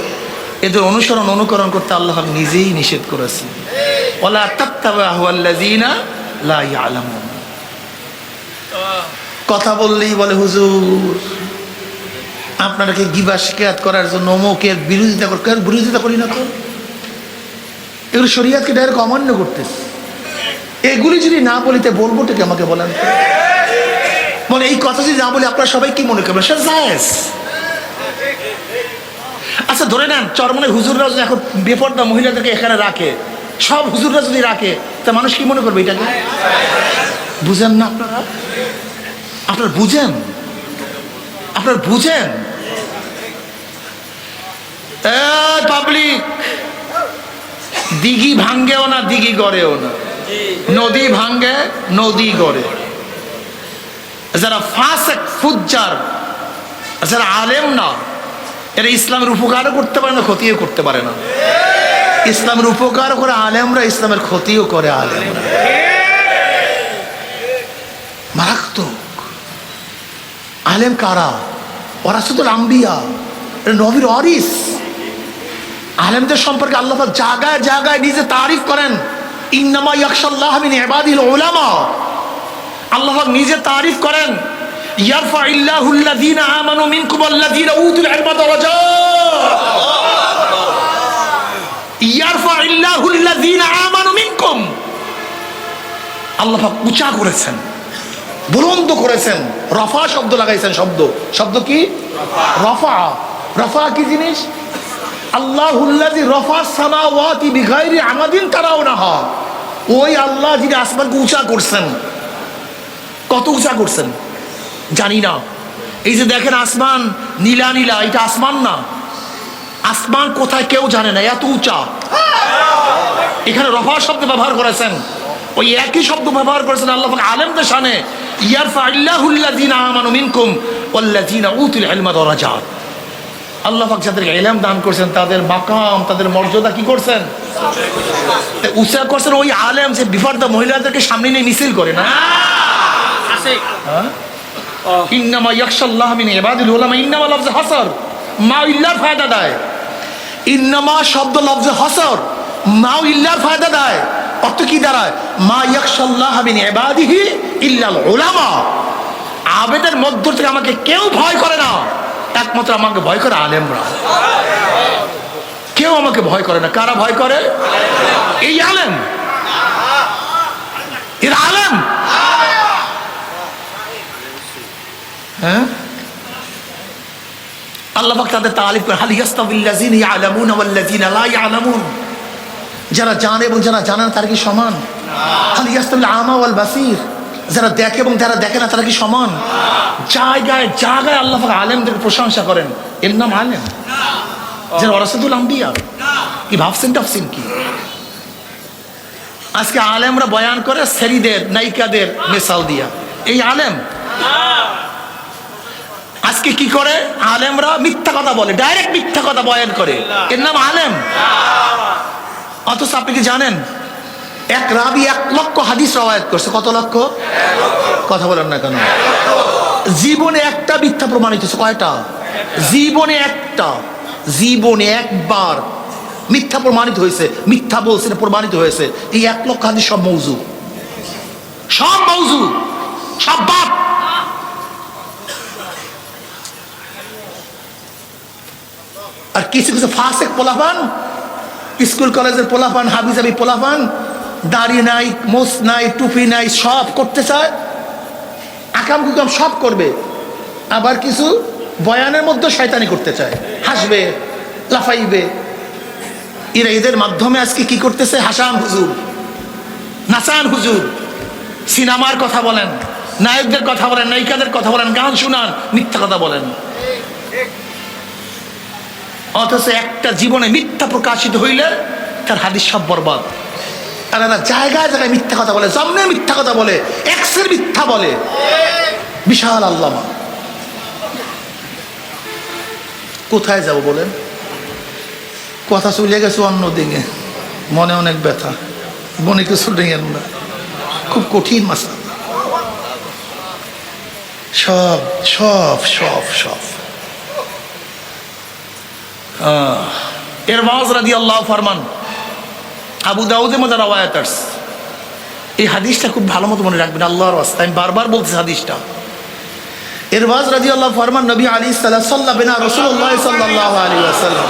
এদের অনুসরণ অনুকরণ করতে আল্লাহ নিজেই নিষেধ করেছেন। ওয়ালা তাত্তাবিহু আল্লাযিনা লা ইয়ালামুন। কথা বললেই বলে হুজুর আপনারা কি গিবা শিকায়াত করার জন্য অমুকের বিরোধিতা করি না তো? এগুলো শরীয়তকে ডাইরেক্ট অমান্য করতেছে। এগুলি যদি না বলিতে বলবো ঠিক আমাকে বলেন তো? বলে এই কথা যদি না বলি আপনারা সবাই কি মনে করবেন? সে জায়েজ। আচ্ছা ধরে নেন চরমনে হুজুররা যদি এখন বেপরদা মহিলাদেরকে এখানে রাখে, সব হুজুররা যদি রাখে, তা মানুষ কি মনে করবে এটাকে? বুঝেন না আপনারা? আপনারা বুঝেন? আপনারা বুঝেন? পাবলিক, দিঘি ভাঙ্গেও না, দিঘি গড়েও না, নদী ভাঙ্গে, নদী গড়ে। যারা ফাসিক ফুজ্জার, যারা আলেম না, এরা ইসলামের উপকারও করতে পারে না, ক্ষতিও করতে পারে না। ইসলামের উপকার করে আলেমরা, ইসলামের ক্ষতিও করে আলেমরা। মারাত্মক। আলেম কারা? ওয়ারাসাতুল আম্বিয়া, নবীর ওয়ারিস। আলেমদের সম্পর্কে আল্লাহ পাক জায়গায় জায়গায় নিজে তারিফ করেন। ইন্নামা ইয়াখশাল্লাহ মিন ইবাদিল উলামা। আল্লাহ পাক নিজে তারিফ করেন, ইয়ারফাইল্লাহুল্লাযীনা আমানু মিনকুম ওয়াল্লাযীনা উতুল ইলমা দারাজাত। ইয়ারফাইল্লাহুল্লাযীনা আমানু মিনকুম। আল্লাহ পাক উঁচা করেছেন, বুলন্দ করেছেন, রফা শব্দ লাগাইছেন। শব্দ কি? রফা। রফা কি জিনিস? আল্লাহুল্লাযী রফা সামাওয়াতি বিগাইরি আমাদিন তারাউনাহা। ওই আল্লাহ যিনি আসমানকে উঁচা করছেন। কত উঁচা করছেন জানি না। এই যে দেখেন আসমান নীলা নীলা, এটা আসমান না। আসমান কোথায় কেউ জানে না, এত উঁচা। এখানে রফা শব্দ ব্যবহার করেছেন, ওই একই শব্দ ব্যবহার করেছেন আল্লাহ পাক আলেমদের শানে। ইয়ারফাইল্লাহুল্লাযীনা আমানু মিনকুম ওয়াল্লাযীনা উতুল ইলমা দারাজাত। আল্লাহ পাক যাদেরকে ইলম দান করেছেন তাদের মাকাম, তাদের মর্যাদা কি করছেন? উঁচা করছেন। ওই আলেম যে বিপর্দা মহিলাদেরকে সামনে নিয়ে মিছিল করে না। ইন্নামা ইয়াখশাল্লাহ মিন ইবাদিল উলামা। ইন্নামা লফজে হাসর, মা ইল্লার ফায়দা দেয়। ইন্নামা শব্দ লফজে হাসর, মা ইল্লার ফায়দা দেয়। অর্থ কি দাঁড়ায়? মা ইয়াখশাল্লাহ মিন ইবাদিহি ইল্লাল উলামা। আবেদের মধ্য থেকে আমাকে কেউ ভয় করে না, একমাত্র আমাকে ভয় করে আলেমরা। কেউ আমাকে ভয় করে না। কারা ভয় করে? এই আলেম। এর আলেম। হ্যাঁ, আল্লাহ পাক তাদের তারিফ করেন, হাল ইয়াস্তাবিল্লাযীনা ইয়ালামুনা ওয়াল্লাযীনা লা ইয়ালামুন। যারা জানে এবং যারা জানে না তারা কি সমান? হাল ইয়াস্তাবিল আমা ওয়াল বাসীর। যারা দেখে এবং যারা দেখে না তারা কি সমান? জায়গায় জায়গায় আল্লাহ পাক আলেমদের প্রশংসা করেন। এর নাম আলেম। যারা ওয়ারাসাতুল আম্বিয়া। কি ভাবছেন টাফসিন কি? আজকে আলেমরা বয়ান করে সেরিদের, নায়িকাদের মিসাল দিয়া। এই আলেম? আজকে কি করে আলেমরা? মিথ্যা কথা বলে, ডাইরেক্ট মিথ্যা কথা বয়ান করে। এর নাম আলেম। অথচ আপনি কি জানেন এক রাবি 1 লক্ষ হাদিস রওয়ায়াত করছে? কত লক্ষ? কথা বলেন না কেন? জীবনে একটা মিথ্যা প্রমাণিত হয়েছে। কয়টা? জীবনে একটা, জীবনে একবার মিথ্যা প্রমাণিত হয়েছে, মিথ্যা বলছে প্রমাণিত হয়েছে। এই 1 লক্ষ হাদিস সব মৌজু, সব মৌজু, সব বাদ। আর কিছু কিছু ফাসেক পোলাপান, স্কুল কলেজের পোলাপান, হাবিজাবি পোলাপান, দাড়ি নাই, মোছ নাই, টুপি নাই, সব করতে চায়, আকাম কুকাম সব করবে। আবার কিছু বয়ানের মধ্যে শয়তানি করতে চায়, হাসবে, লাফাইবে। এরা এদের মাধ্যমে আজকে কি করতেছে? হাসান হুজুর, নাসান হুজুর, সিনেমার কথা বলেন, নায়কদের কথা বলেন, নায়িকাদের কথা বলেন, গান শুনান, মিথ্যা কথা বলেন। অথচ একটা জীবনে মিথ্যা প্রকাশিত হইলে তার হাদিস সব বরবাদ। আর এরা জায়গায় জায়গায় মিথ্যা কথা বলে, জন্মের মিথ্যা কথা বলে, এক্সের মিথ্যা বলে। বিশাল আল্লামা। কোথায় যাব বলেন? কথা চলে গেছে অন্য দিকে, মনে অনেক ব্যথা, মনে কিছু ডেঙেন না, খুব কঠিন মাসা। সব সব সব সব ইরবাজ রাদিয়াল্লাহু ফরমান, আবু দাউদের মধ্যে রওয়ায়াত আছে। এই হাদিসটা খুব ভালো মতো মনে রাখবেন, আল্লাহর ওয়াস্তে আমি বারবার বলতেছি হাদিসটা। ইরবাজ রাদিয়াল্লাহু ফরমান, নবী আলাইহিস সালাতু সাল্লাল্লাহু বিনা রাসূলুল্লাহ সাল্লাল্লাহু আলাইহি ওয়াসাল্লাম,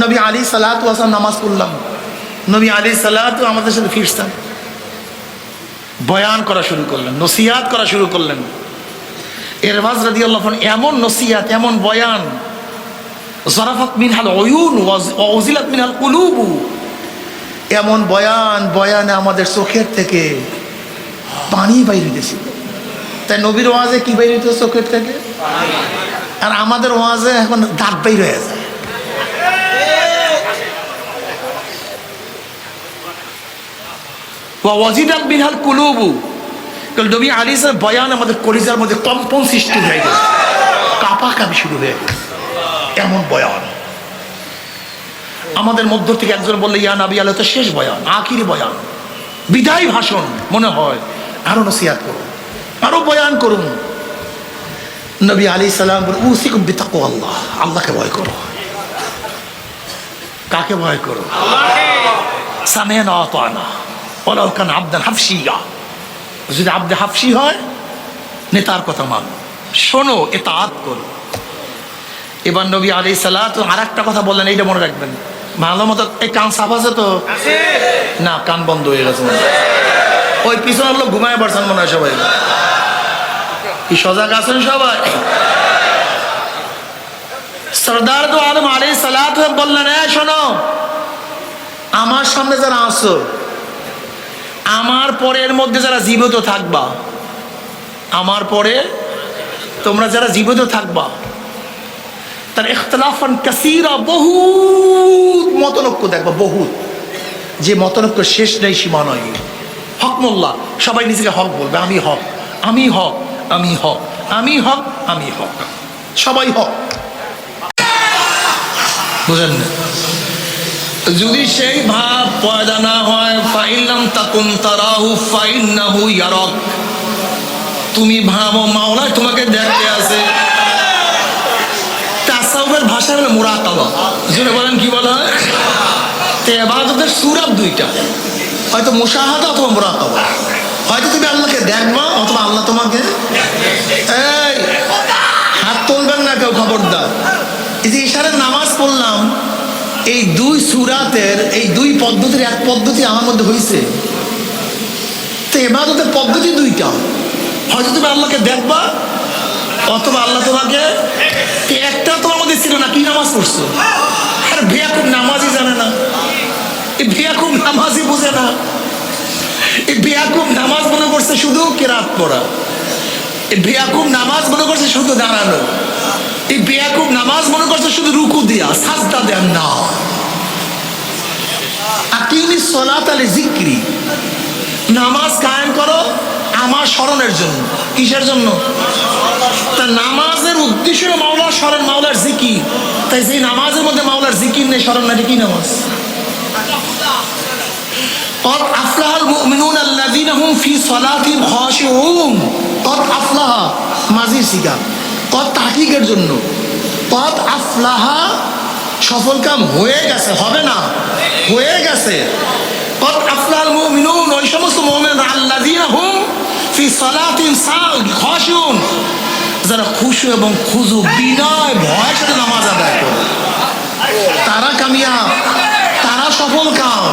নবী আলাইহিস সালাতু ওয়াসাল্লাম নামাজ পড়লাম, নবী আলাইহিস সালাতু আমাদের সাথে ফিরছেন, বয়ান করা শুরু করলেন, নসিহত করা শুরু করলেন। ইরবাজ রাদিয়াল্লাহু আনহু এমন নসিহত, এমন বয়ান, জারাফাত মিনহাল উয়ুন ওয়া উযিলাত মিনহাল কুলুব, এমন বয়ান, বয়ানে আমাদের চোখের থেকে পানি বাইরে হইতেছিল। তাই নবীর ওয়াজে কি বাইরে হইতো? চোখের থেকে। আর আমাদের ওয়াজে এখন দাঁত বাইর হয়ে যায়। ওয়া ওয়াজিলাত মিনহাল কুলুব, নবী আলাইহিস সালাম বয়ান আমাদের কলিজার মধ্যে কম্পন সৃষ্টি হয়ে গেছে, কাঁপাকাঁপি শুরু হয়ে গেছে। এমন বয়ান আমাদের মধ্য থেকে একজন বললে, ইয়া নবী আল্লাহ, তো শেষ বয়ান, আখিরি বয়ান, বিদায় ভাষণ মনে হয়, আরো নসিহত করুন, আরো বয়ান করুন। নবী আলাইহিস সালাম বলেন, উসিকুম বিতাকওয়াল্লাহ, আল্লাহকে ভয় করো। কাকে ভয় করো? আল্লাহকে। সামি'না ওয়া আতা'না ওয়ালাউ কানা আবদান হাফসিয়া, যদি আবদে হাফসি হয় নেতার কথা মান, শোনো, ইতাআত করো। এবার নবী আলাইহিস সালাতু আরেকটা কথা বললেন, এইটা মনে রাখবেন ভালো মতো। এই কান সাফ আছে তো? না, কান বন্ধ হয়ে গেছে। ওই পিছনে লোক ঘুমায় পড়ছেন মনে হয় সবাই। কি সজাগ আছেন সবাই? সরদার দো আলম আলাইহিস সালাতু বললেন, শোনো, আমার সামনে যারা আসো, আমার পরের মধ্যে যারা জীবিত থাকবা, আমার পরে তোমরা যারা জীবিত থাকবা, তার ইখতিলাফান কাসীরা, বহুত মতনৈক্য দেখবা, বহুত, যে মতনৈক্য শেষ নেই, সীমা নয়। হক মোল্লা, সবাই নিজেকে হক বলবে, আমি হক, আমি হক, আমি হক, আমি হক, আমি হক, সবাই হক। বুঝেন না? যদি সেই ভাব পয়দা না হয়, ফাইলাম তাকুন তারাহু ফাইন্নাহু ইয়ারাক, তুমি ভাবো মাওলা তোমাকে দেখতে আছে। তাসাউফের ভাষা হলো মুরাকাবা। জোরে বলেন, কি বলা হয়? তে ইবাদতের সূরা দুইটা, হয়তো মুশাহাদা অথবা মুরাকাবা। হয়তো তুমি আল্লাহকে দেখবা অথবা আল্লাহ তোমাকে। এই হাত তুলবেন না কেউ, খবরদার। এই যে ইশারার নামাজ পড়লাম, এই দুই সূরাতের এই দুই পদ্ধতির এক পদ্ধতি আমার মধ্যে হয়েছে। তো ইবাদতের পদ্ধতি দুইটা, হয়তো তুমি আল্লাহকে দেখবা অথবা আল্লাহ তোমাকে। একটা তোমার মধ্যে ছিল না, কি নামাজ পড়ছো? আর বেয়াকুব নামাজই জানে না, এই বেয়াকুব নামাজই বুঝে না, এই বেয়াকুব নামাজ মনে করছে শুধু কেরাত পড়া, এই বেয়াকুব নামাজ মনে করছে শুধু দাঁড়ানো, এই বেয়াকুব নামাজ মনে করছে শুধু রুকু দিয়া, সাজদা দেন না। আকিমিস সালাতা লিযিকরি, নামাজ কায়েম করো আমার স্মরণের জন্য। কিসের জন্য? তা নামাজের উদ্দেশ্য মাওলার স্মরণ, মাওলার জিকির। তাই যে নামাজের মধ্যে মাওলার জিকির নেই, স্মরণ নাই, কি নামাজ? قد أفلح المؤمنون الذين هم في صلاتهم خاشعون। قد أفلح মাঝির সিগা, কদ তাহকিকের জন্য, কদ আফলাহা সফল কাম হয়ে গেছে, হবে না, হয়ে গেছে। কদ আফলাল মুমিনুন, ওই সমস্ত মুমিন আল্লাযীনা হুম ফি সালাতিহিম খাশিউন, যারা খুশু এবং খুজু বিনয় ভয়ের সাথে নামাজ আদায় করে, তারা কামিয়াব, তারা সফল কাম।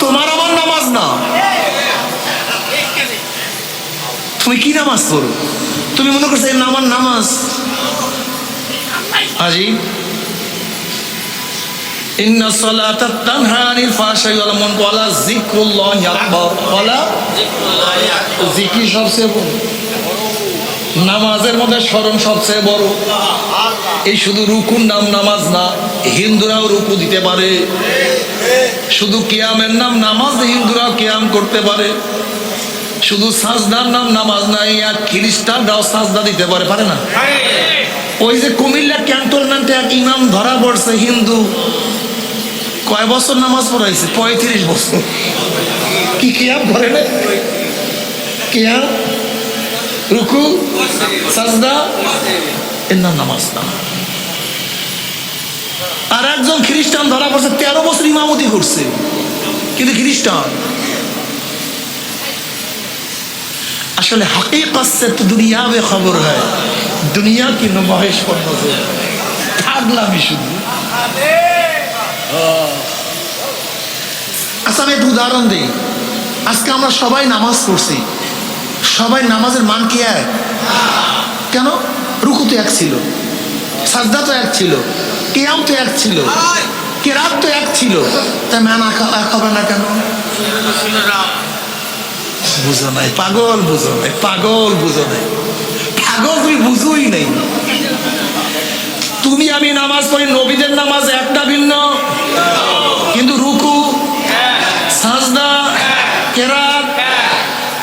তোমার আমার নামাজ না। তুমি কি নামাজ পড়ো? তুমি মনে করছো এই আমার নামাজ আজি ইন্না সালাতা তানহা আনিল ফাহশাই ওয়াল মুনকার ওয়া যিকরুল্লাহি আকবার, ওয়ালা জিকির সবচেয়ে বড়, নামাজের মধ্যে স্মরণ সবচেয়ে বড়। এই শুধু রুকুর নাম নামাজ না, হিন্দুরাও রুকু দিতে পারে। শুধু কিয়ামের নাম নামাজ, হিন্দুরাও কিয়াম করতে পারে। শুধু সাজদার নাম নামাজ নাই, আর খ্রিস্টানরাও সাজদা দিতে পারে, পারে না? ওই যে কুমিল্লা ক্যান্টনমেন্টে এক ইমাম ধরা পড়ছে হিন্দু, কয় বছর নামাজ পড়াইছে? 35 বছর। কি কিয়াম করে না? কিয়াম, রুকু, সাজদা, এর নাম নামাজ না। আর একজন খ্রিস্টান ধরা পড়ছে 13 বছর ইমামতি করছে, কিন্তু খ্রিস্টান। আসলে हकीकत से तो दुनिया में खबर है, दुनिया की नुमाइश पर नजर থাকলামই শুধু। আচ্ছা আমি একটু উদাহরণ দিই। আজকে আমরা সবাই নামাজ পড়ছি, সবাই নামাজের মান কি এক? কেন? রুকু তো এক ছিল, সাজদা তো এক ছিল, কিয়াম তো এক ছিল, কিরাত তো এক ছিল, তাই মান এক হবে না কেন? বুঝো নাই, পাগল বুঝো নাই, পাগল বুঝো নাই, পাগল তুমি বুঝোই নাই। তুমি আমি নামাজ পড়ি, নবীদের নামাজ একটা ভিন্ন, কিন্তু রুকু, সাজদা, কিরাত,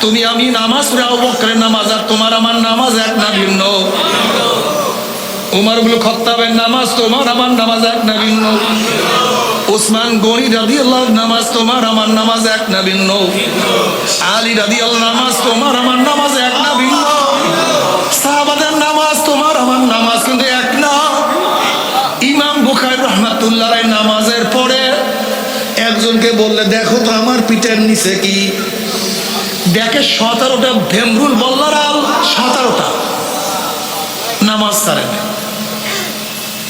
তুমি আমি নামাজ পড়ি আবু বকরের নামাজ আর তোমার আমার নামাজ এক না ভিন্ন। উমর ইবনে খাত্তাবের নামাজ তোমার আমার নামাজ এক না ভিন্ন। উসমান গনি রাদিয়াল্লাহু নামাজ তোমার আমার নামাজ এক না ভিন্ন। আলী রাদিয়াল্লাহু নামাজ তোমার আমার নামাজ এক না ভিন্ন। সাহাবাদের নামাজ তোমার আমার নামাজ কিন্তু এক না। ইমাম বুখারী রাহমাতুল্লাহ আলাইহি নামাজের পরে একজনকে বললে, দেখো তো আমার পিঠের নিচে কি? দেখে 17টা ভেমরুল বল্লারাল, 17টা নামাজ ছাড়ে না।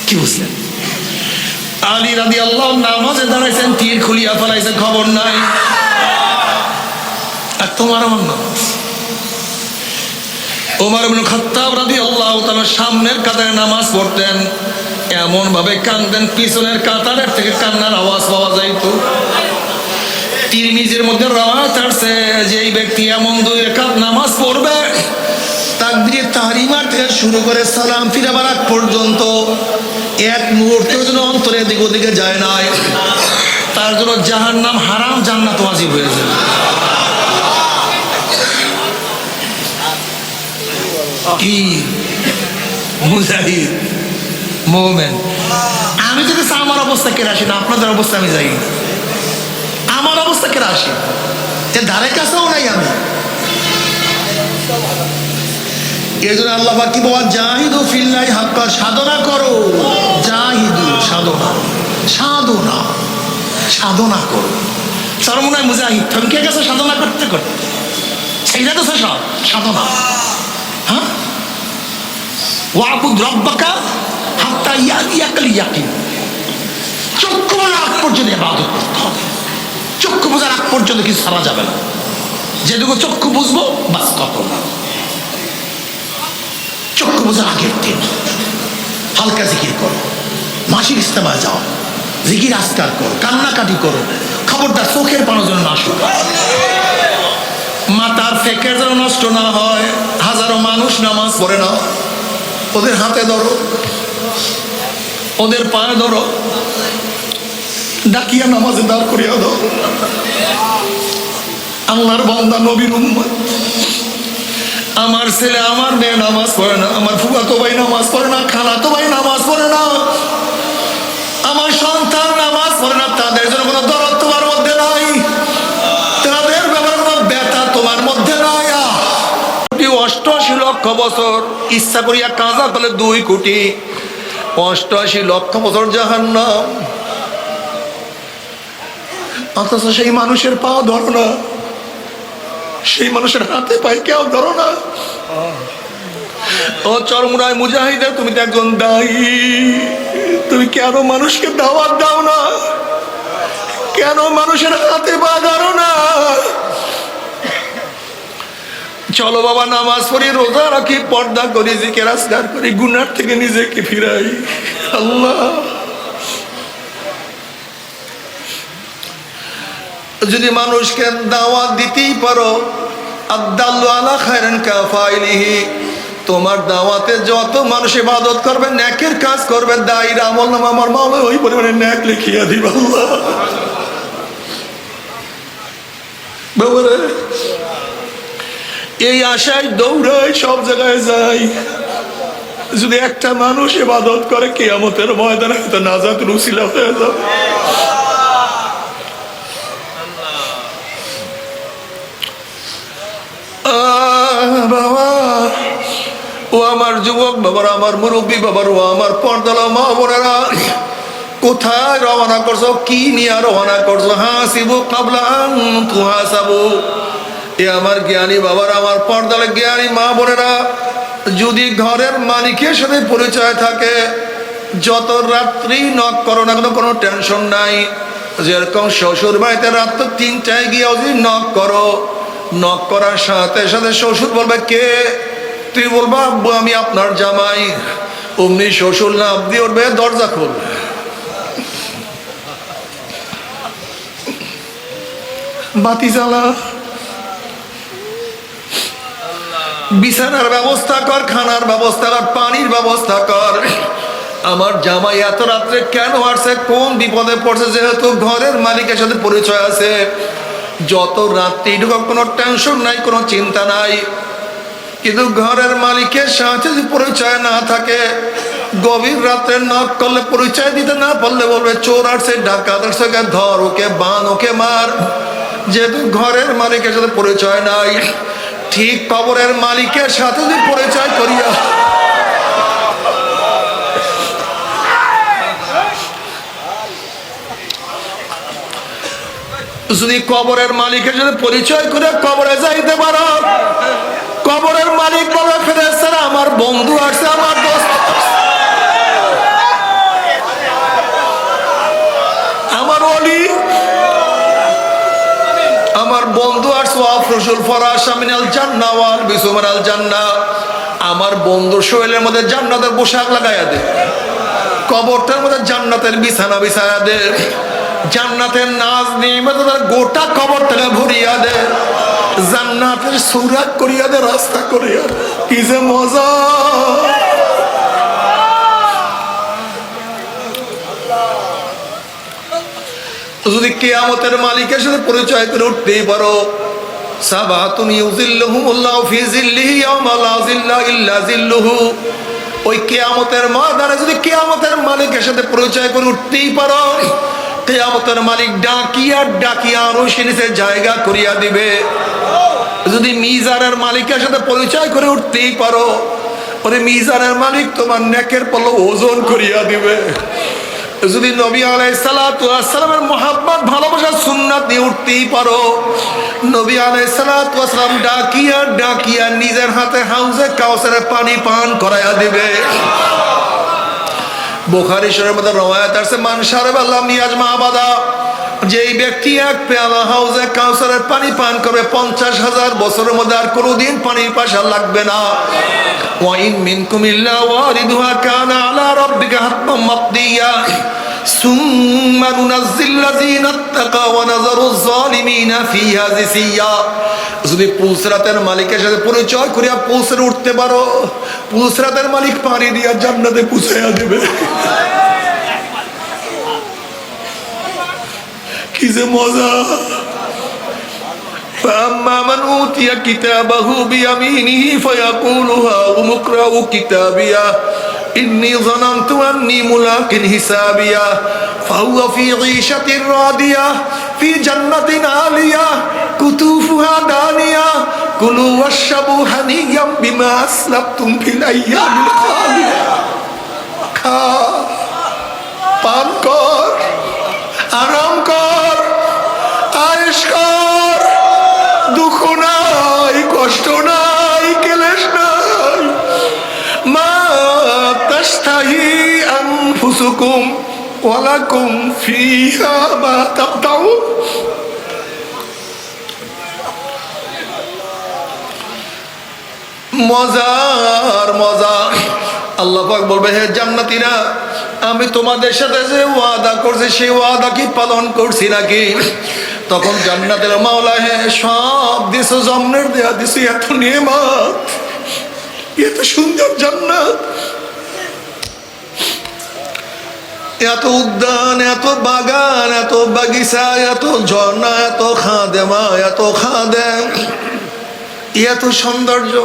কি বুঝলেন? আলী রাদিয়াল্লাহু নামাজে দাঁড়াইছেন, তীর খুলিয়া ফেলাইছে, খবর নাই। আর তোমার আমার নামাজ। ওমর ইবনে খাত্তাব রাদিয়াল্লাহু তাআলা সামনের কাতারে নামাজ পড়তেন, এমন ভাবে কাঁদতেন পিছনের কাতারের থেকে কান্নার আওয়াজ পাওয়া যাইতো। তিরমিজির মধ্যে রওয়ায়াত আছে যে এই ব্যক্তি এমন 2 রাকাত নামাজ পড়বে, তাকবীরে তাহরিমা থেকে শুরু করে সালাম ফিরাবার আগ পর্যন্ত এক মুহূর্তের জন্য অন্তরে দিক ওদিকে যায় না, তার জন্য জাহান্নাম হারাম, জান্নাত ওয়াজিব হয়ে যায়। কি মুজাহিদ মুমিন। আমি যদি আমার অবস্থা কেড়ে আসি না, আপনাদের অবস্থা আমি যাই, আমার অবস্থা কেড়ে আসি, এর ধারে কাছেও নাই আমি। এই জন্য আল্লাহ পাক কি বলেন, জাহিদু ফিল্লাহি হাক্কা, সাধনা করো। জাহিদু, সাধনা, সাধনা, সাধনা করো। সর্বময় মুজাহিদ থমকে গেছে সাধনা করতে করতে, সেইটা তো সব সাধনা। হ্যাঁ, ওয়াবুদ রাব্বাকা হাত্তা ইয়াতিয়াকাল ইয়াকিন। চক্ষু বোঝার আগ পর্যন্ত ইবাদত করতে হবে, চক্ষু বোঝার আগ পর্যন্ত কিছু ছাড়া যাবে না। যেটুকু চক্ষু বুঝবো বাস কত না, চক্ষু বোঝার আগের দিন হালকা জিকির করো, মাসিক ইস্তেমায় যাও, জিকির আজকার করো, কান্নাকাটি করো, খবরদার চোখের পানো যেন না শুকায়, মাথার ফেকের যেন নষ্ট না হয়। হাজারো মানুষ নামাজ পড়ে না, ওদের হাতে ধরো, ওদের পায়ে ধরো, ডাকিয়া নামাজে দাঁড় করিয়া দাও। আল্লাহর বান্দা, নবীর উম্মত, আমার ছেলে আমার মেয়ে নামাজ পড়ে না, আমার ফুফাতো ভাই নামাজ পড়ে না, খালাতো ভাই নামাজ পড়ে না, আমার সন্তান নামাজ পড়ে না, তাদের জন্য কোনো দরদ তোমার মধ্যে নাই, তাদের ব্যাপারে কোনো ব্যথা তোমার মধ্যে নাই। 88 লক্ষ লক্ষ বছর, ইচ্ছা করিয়া কাজা করলে 2 কোটি, 88 লক্ষ বছর জাহান্নাম। অথচ সেই মানুষের পা ধরো না, সেই মানুষের হাতে পায়ে কেউ ধরো না। ও চরমুনায় মুজাহিদের, তুমি তো একজন দায়ী, তুমি কেন মানুষকে দাওয়াত দাও না? কেন মানুষের হাতে পা ধরো না? চলো বাবা, নামাজ পড়ি, রোজা রাখি, পর্দা করি, জিকির আজকার করি, গুনার থেকে নিজেকে ফিরাই। আল্লাহ, যদি মানুষকে দাওয়াত দিতেই পারো, আদাল্লু আলা খায়রিন কাফাইলিহি, তোমার দাওয়াতে যত মানুষ ইবাদত করবে, নেকের কাজ করবে, দায়ীর আমলনামা আমার মাওলা ওই পরিমাণে নেক লিখিয়া দিবে। আল্লাহ বাবারে, এই আশায় দৌড়াই, সব জায়গায় যাই। যদি একটা মানুষ ইবাদত করে, কিয়ামতের ময়দানে হয়তো নাজাতের উসিলা হয়ে যাবে। বাবা, ও আমার যুবক বাবারা, আমার মুরব্বী বাবার, ও আমার পর্দালা মা বোনেরা, কোথায় রওনা করছো? কি নিয়ে রওনা করছো? হাসিবু কাবলা আন তুহাসাবু। এ আমার জ্ঞানী বাবার, আমার পর্দালে জ্ঞানী মা বোনেরা, যদি ঘরের মালিকের সাথে পরিচয় থাকে, যত রাত্রি নক করো না কেন, কোনো টেনশন নাই। যেরকম শ্বশুর বাড়িতে রাত 3টায় গিয়ে যদি নক করো, নক করার সাথে সাথে শ্বশুর বলবে কে? তুই বলবা আব্বু আমি আপনার জামাই। অমনি শ্বশুর লাফ দিয়ে উঠবে, দরজা খোল। বাতি জ্বালা, বিছানার ব্যবস্থা কর, খানার ব্যবস্থা কর, পানির ব্যবস্থা কর। আমার জামাই এত রাত্রে কেন আসছে, কোন বিপদে পড়ছে? যেহেতু ঘরের মালিকের সাথে পরিচয় আছে, যত রাত্রি ঢুক কোনো টেনশন নাই, কোনো চিন্তা নাই। কিন্তু ঘরের মালিকের সাথে যদি পরিচয় না থাকে, গভীর রাত্রে নক করলে, পরিচয় দিতে না পারলে বলবে চোর আসছে, ডাকাত আসছে, ওকে ধর, ওকে বান, ওকে মার। যেহেতু ঘরের মালিকের সাথে পরিচয় নাই, ঠিক কবরের মালিকের সাথে যদি পরিচয় করিয়া, যদি কবরের মালিকের সাথে পরিচয় করে কবরে যাইতে পারো, কবরের মালিক বলে ফেরেশতারা আমার বন্ধু আসছে, আমার দোস্ত, আমার ওলি, আমার বন্ধু আসছে। আফরুশুল ফরাশ মিনাল জান্নাহ ওয়াল বিসু মিনাল জান্নাহ, আমার বন্ধুর শরীরের মধ্যে জান্নাতের পোশাক লাগাইয়া দে, কবরটার মধ্যে জান্নাতের বিছানা বিছায়া দে, জান্নাতের নাজ নিয়ামত তার গোটা কবর থেকে ভরিয়া দে, জান্নাতের সৌরাগ করিয়া দে, রাস্তা করিয়া দে। কি যে মজা! যদি কিয়ামতের মালিকের সাথে পরিচয় করে উঠতেই পারো, সাবাতুন ইউযিল্লুহুমুল্লাহু ফি যিল্লিহি ইয়াওমা লা যিল্লা ইল্লা যিল্লুহু, ওই কিয়ামতের ময়দানে যদি কিয়ামতের মালিকের সাথে পরিচয় করে উঠতেই পারো, কিয়ামতের মালিক ডাকিয়া ডাকিয়া আরশের নিচে জায়গা করিয়া দিবে। যদি মিজানের মালিকের সাথে পরিচয় করে উঠতেই পারো, ওরে মিজানের মালিক তোমার নেকের পল্লব ওজন করিয়া দিবে। যদি নবী আলাইহিস সালাতু ওয়াস সালামের মুহাব্বত ভালোবাসা সুন্নাত দিয়ে উঠতেই পারো, নবী আলাইহিস সালাতু ওয়াস সালাম ডাকিয়া ডাকিয়া নিজের হাতে হাউজে কাউসারের পানি পান করাইয়া দিবে। বুখারী শরীফের মধ্যে রওয়ায়াত আছে, মান শারাবা লাম ইয়াজমা আবাদা, যেই ব্যক্তি এক পেয়ালা হাউজে কাউসারের পানি পান করবে, 50,000 বছরের মধ্যে আর কোনোদিন পানির পাশা লাগবে না। ওয়া ইন মিনকুম ইল্লা ওয়ারিদুহা কানা আলা রাব্বিকা হাতমান মাকদিয়া সুম্মা নুনাজ্জিল্লাযিনা ইত্তাকা ওয়া নাযারুয যালিমিনা ফিহা জিসিয়া। যদি পুলসরাতের মালিকের সাথে পরিচয় করিয়া পুলসরে উঠতে পারো, পুলসরাতের মালিক পানি দিয়া জান্নাতে পৌঁছাইয়া দেবে। কি যে মজা! فأما من أوتي كتابه بيمينه فيقول هاؤم اقرءوا كتابيه إني ظننت أني ملاق حسابيه فهو في عيشة راضية في جنة عالية قطوفها دانية কুলু ওয়াশরাবু হানিয়াম বিমা আসলাফতুম ফিল আইয়ামিল খালিয়া। খা, পান কর, আরাম কর, আয়েশ কর, দুঃখ নাই, কষ্ট নাই, ক্লেশ নাই। মা তাশতাহি আনফুসুকুম ওয়ালাকুম ফিহা মা তাবতাউন। মজার মজা। আল্লাহ পাক বলবে, হে জান্নাতীরা, আমি তোমাদের সাথে যে ওয়াদা করছি সেই ওয়াদা কি পালন করছি নাকি? তখন জান্নাতের মাওলা, হে সব দিছো, জমনের দেয়া দিছি, এত নেয়ামত, এত সুন্দর জান্নাত, এত উদ্যান, এত বাগান, এত বাগিচা, এত ঝর্ণা, এত খাদেমা, এত খাদেম, এত সৌন্দর্য,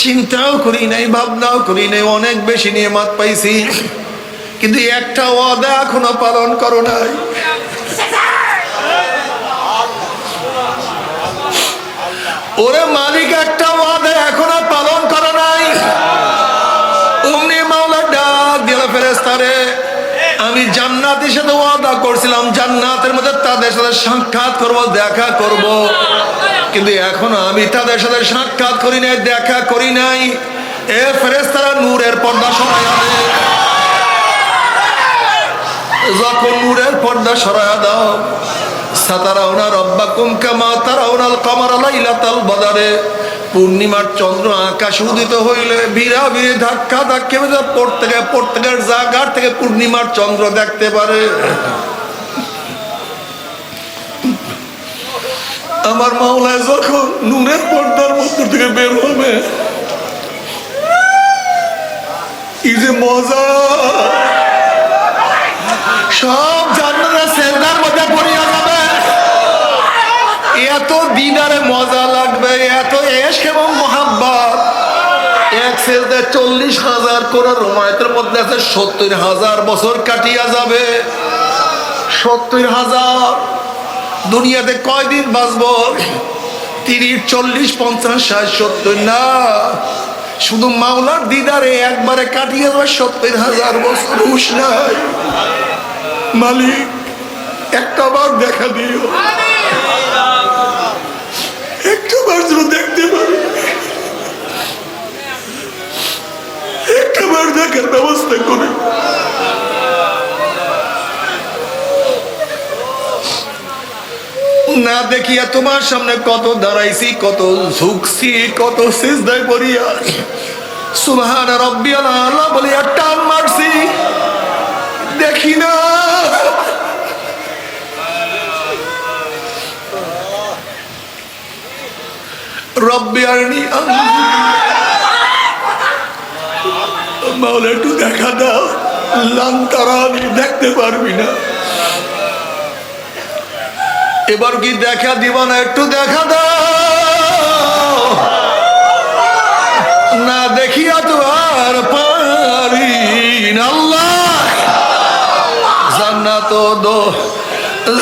চিন্তাও করি নাই, ভাবনাও করি নাই, অনেক বেশি নেয়ামত পাইছি, কিন্তু একটা ওয়াদা এখনো পালন করো নাই। ওরে মালিক, একটা ওয়াদা এখনো পালন করো নাই। অমনি মাওলা ডাক দিল, ফেরেশতারে, আমি জান্নাতের সাথে ওয়াদা করছিলাম জান্নাতের মধ্যে তাদের সাথে সাক্ষাৎ করব, দেখা করব, কিন্তু এখনো আমি তাদের সাথে সাক্ষাৎ করি নাই, দেখা করি নাই। এ ফেরেশতারা, নূরের পর্দা সরাইয়া দে। যখন নূরের পর্দা সরাইয়া দাও, সাতারাউনা রব্বাকুম কামা তারাউনাল কমারা লাইলাতাল বদরে, পূর্ণিমার চন্দ্র আকাশে উদিত হইলে ভিড়া ভিড়ে ধাক্কা ধাক্কা প্রত্যেকের জায়গার থেকে পূর্ণিমার চন্দ্র দেখতে পারে। আমার মাওলায় যখন নূরের পর্দার মধ্যে থেকে বের হবে, কি যে মজা! সব জান্নাতের সেজদার মধ্যে পড়িয়া যাবে, এত দিনারে মজা লাগবে, এত ইশক এবং মোহাব্বত। এক সেজদায় 40,000 কোন রুমায়াতের মধ্যে আছে 70,000 বছর কাটিয়া যাবে। 70,000। দুনিয়াতে কয়দিন বাঁচবো? 30, 40, 50, 60, 70 না, শুধু মাওলার দিদারে একবারে কাটিয়ে যাবে 70,000 বছর। হুশ নাই। মালিক, একটা বার দেখা দিও, একটা বার যেন দেখতে পারি, একটা বার দেখার ব্যবস্থা করে। না দেখিয়া তোমার সামনে কত দাঁড়াইছি, কত ঝুঁকছি, কত সিজদায় পড়িয়া সুবহান রাব্বিয়াল আলা বলিয়া টান মারছি, দেখি না। রব্বি আরনি, মাওলা একটু দেখা দাও। লান তারানি, দেখতে পারবি না। এবার কি দেখা দিবা না? একটু দেখা দাও। না দেখিয়া তো আর পারি না। আল্লাহ জান্নাত দো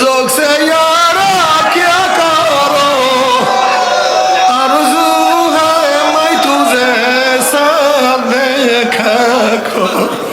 যোগ সে यारा क्या करो, आरज़ू है मैं तुझे साथ देखा करो।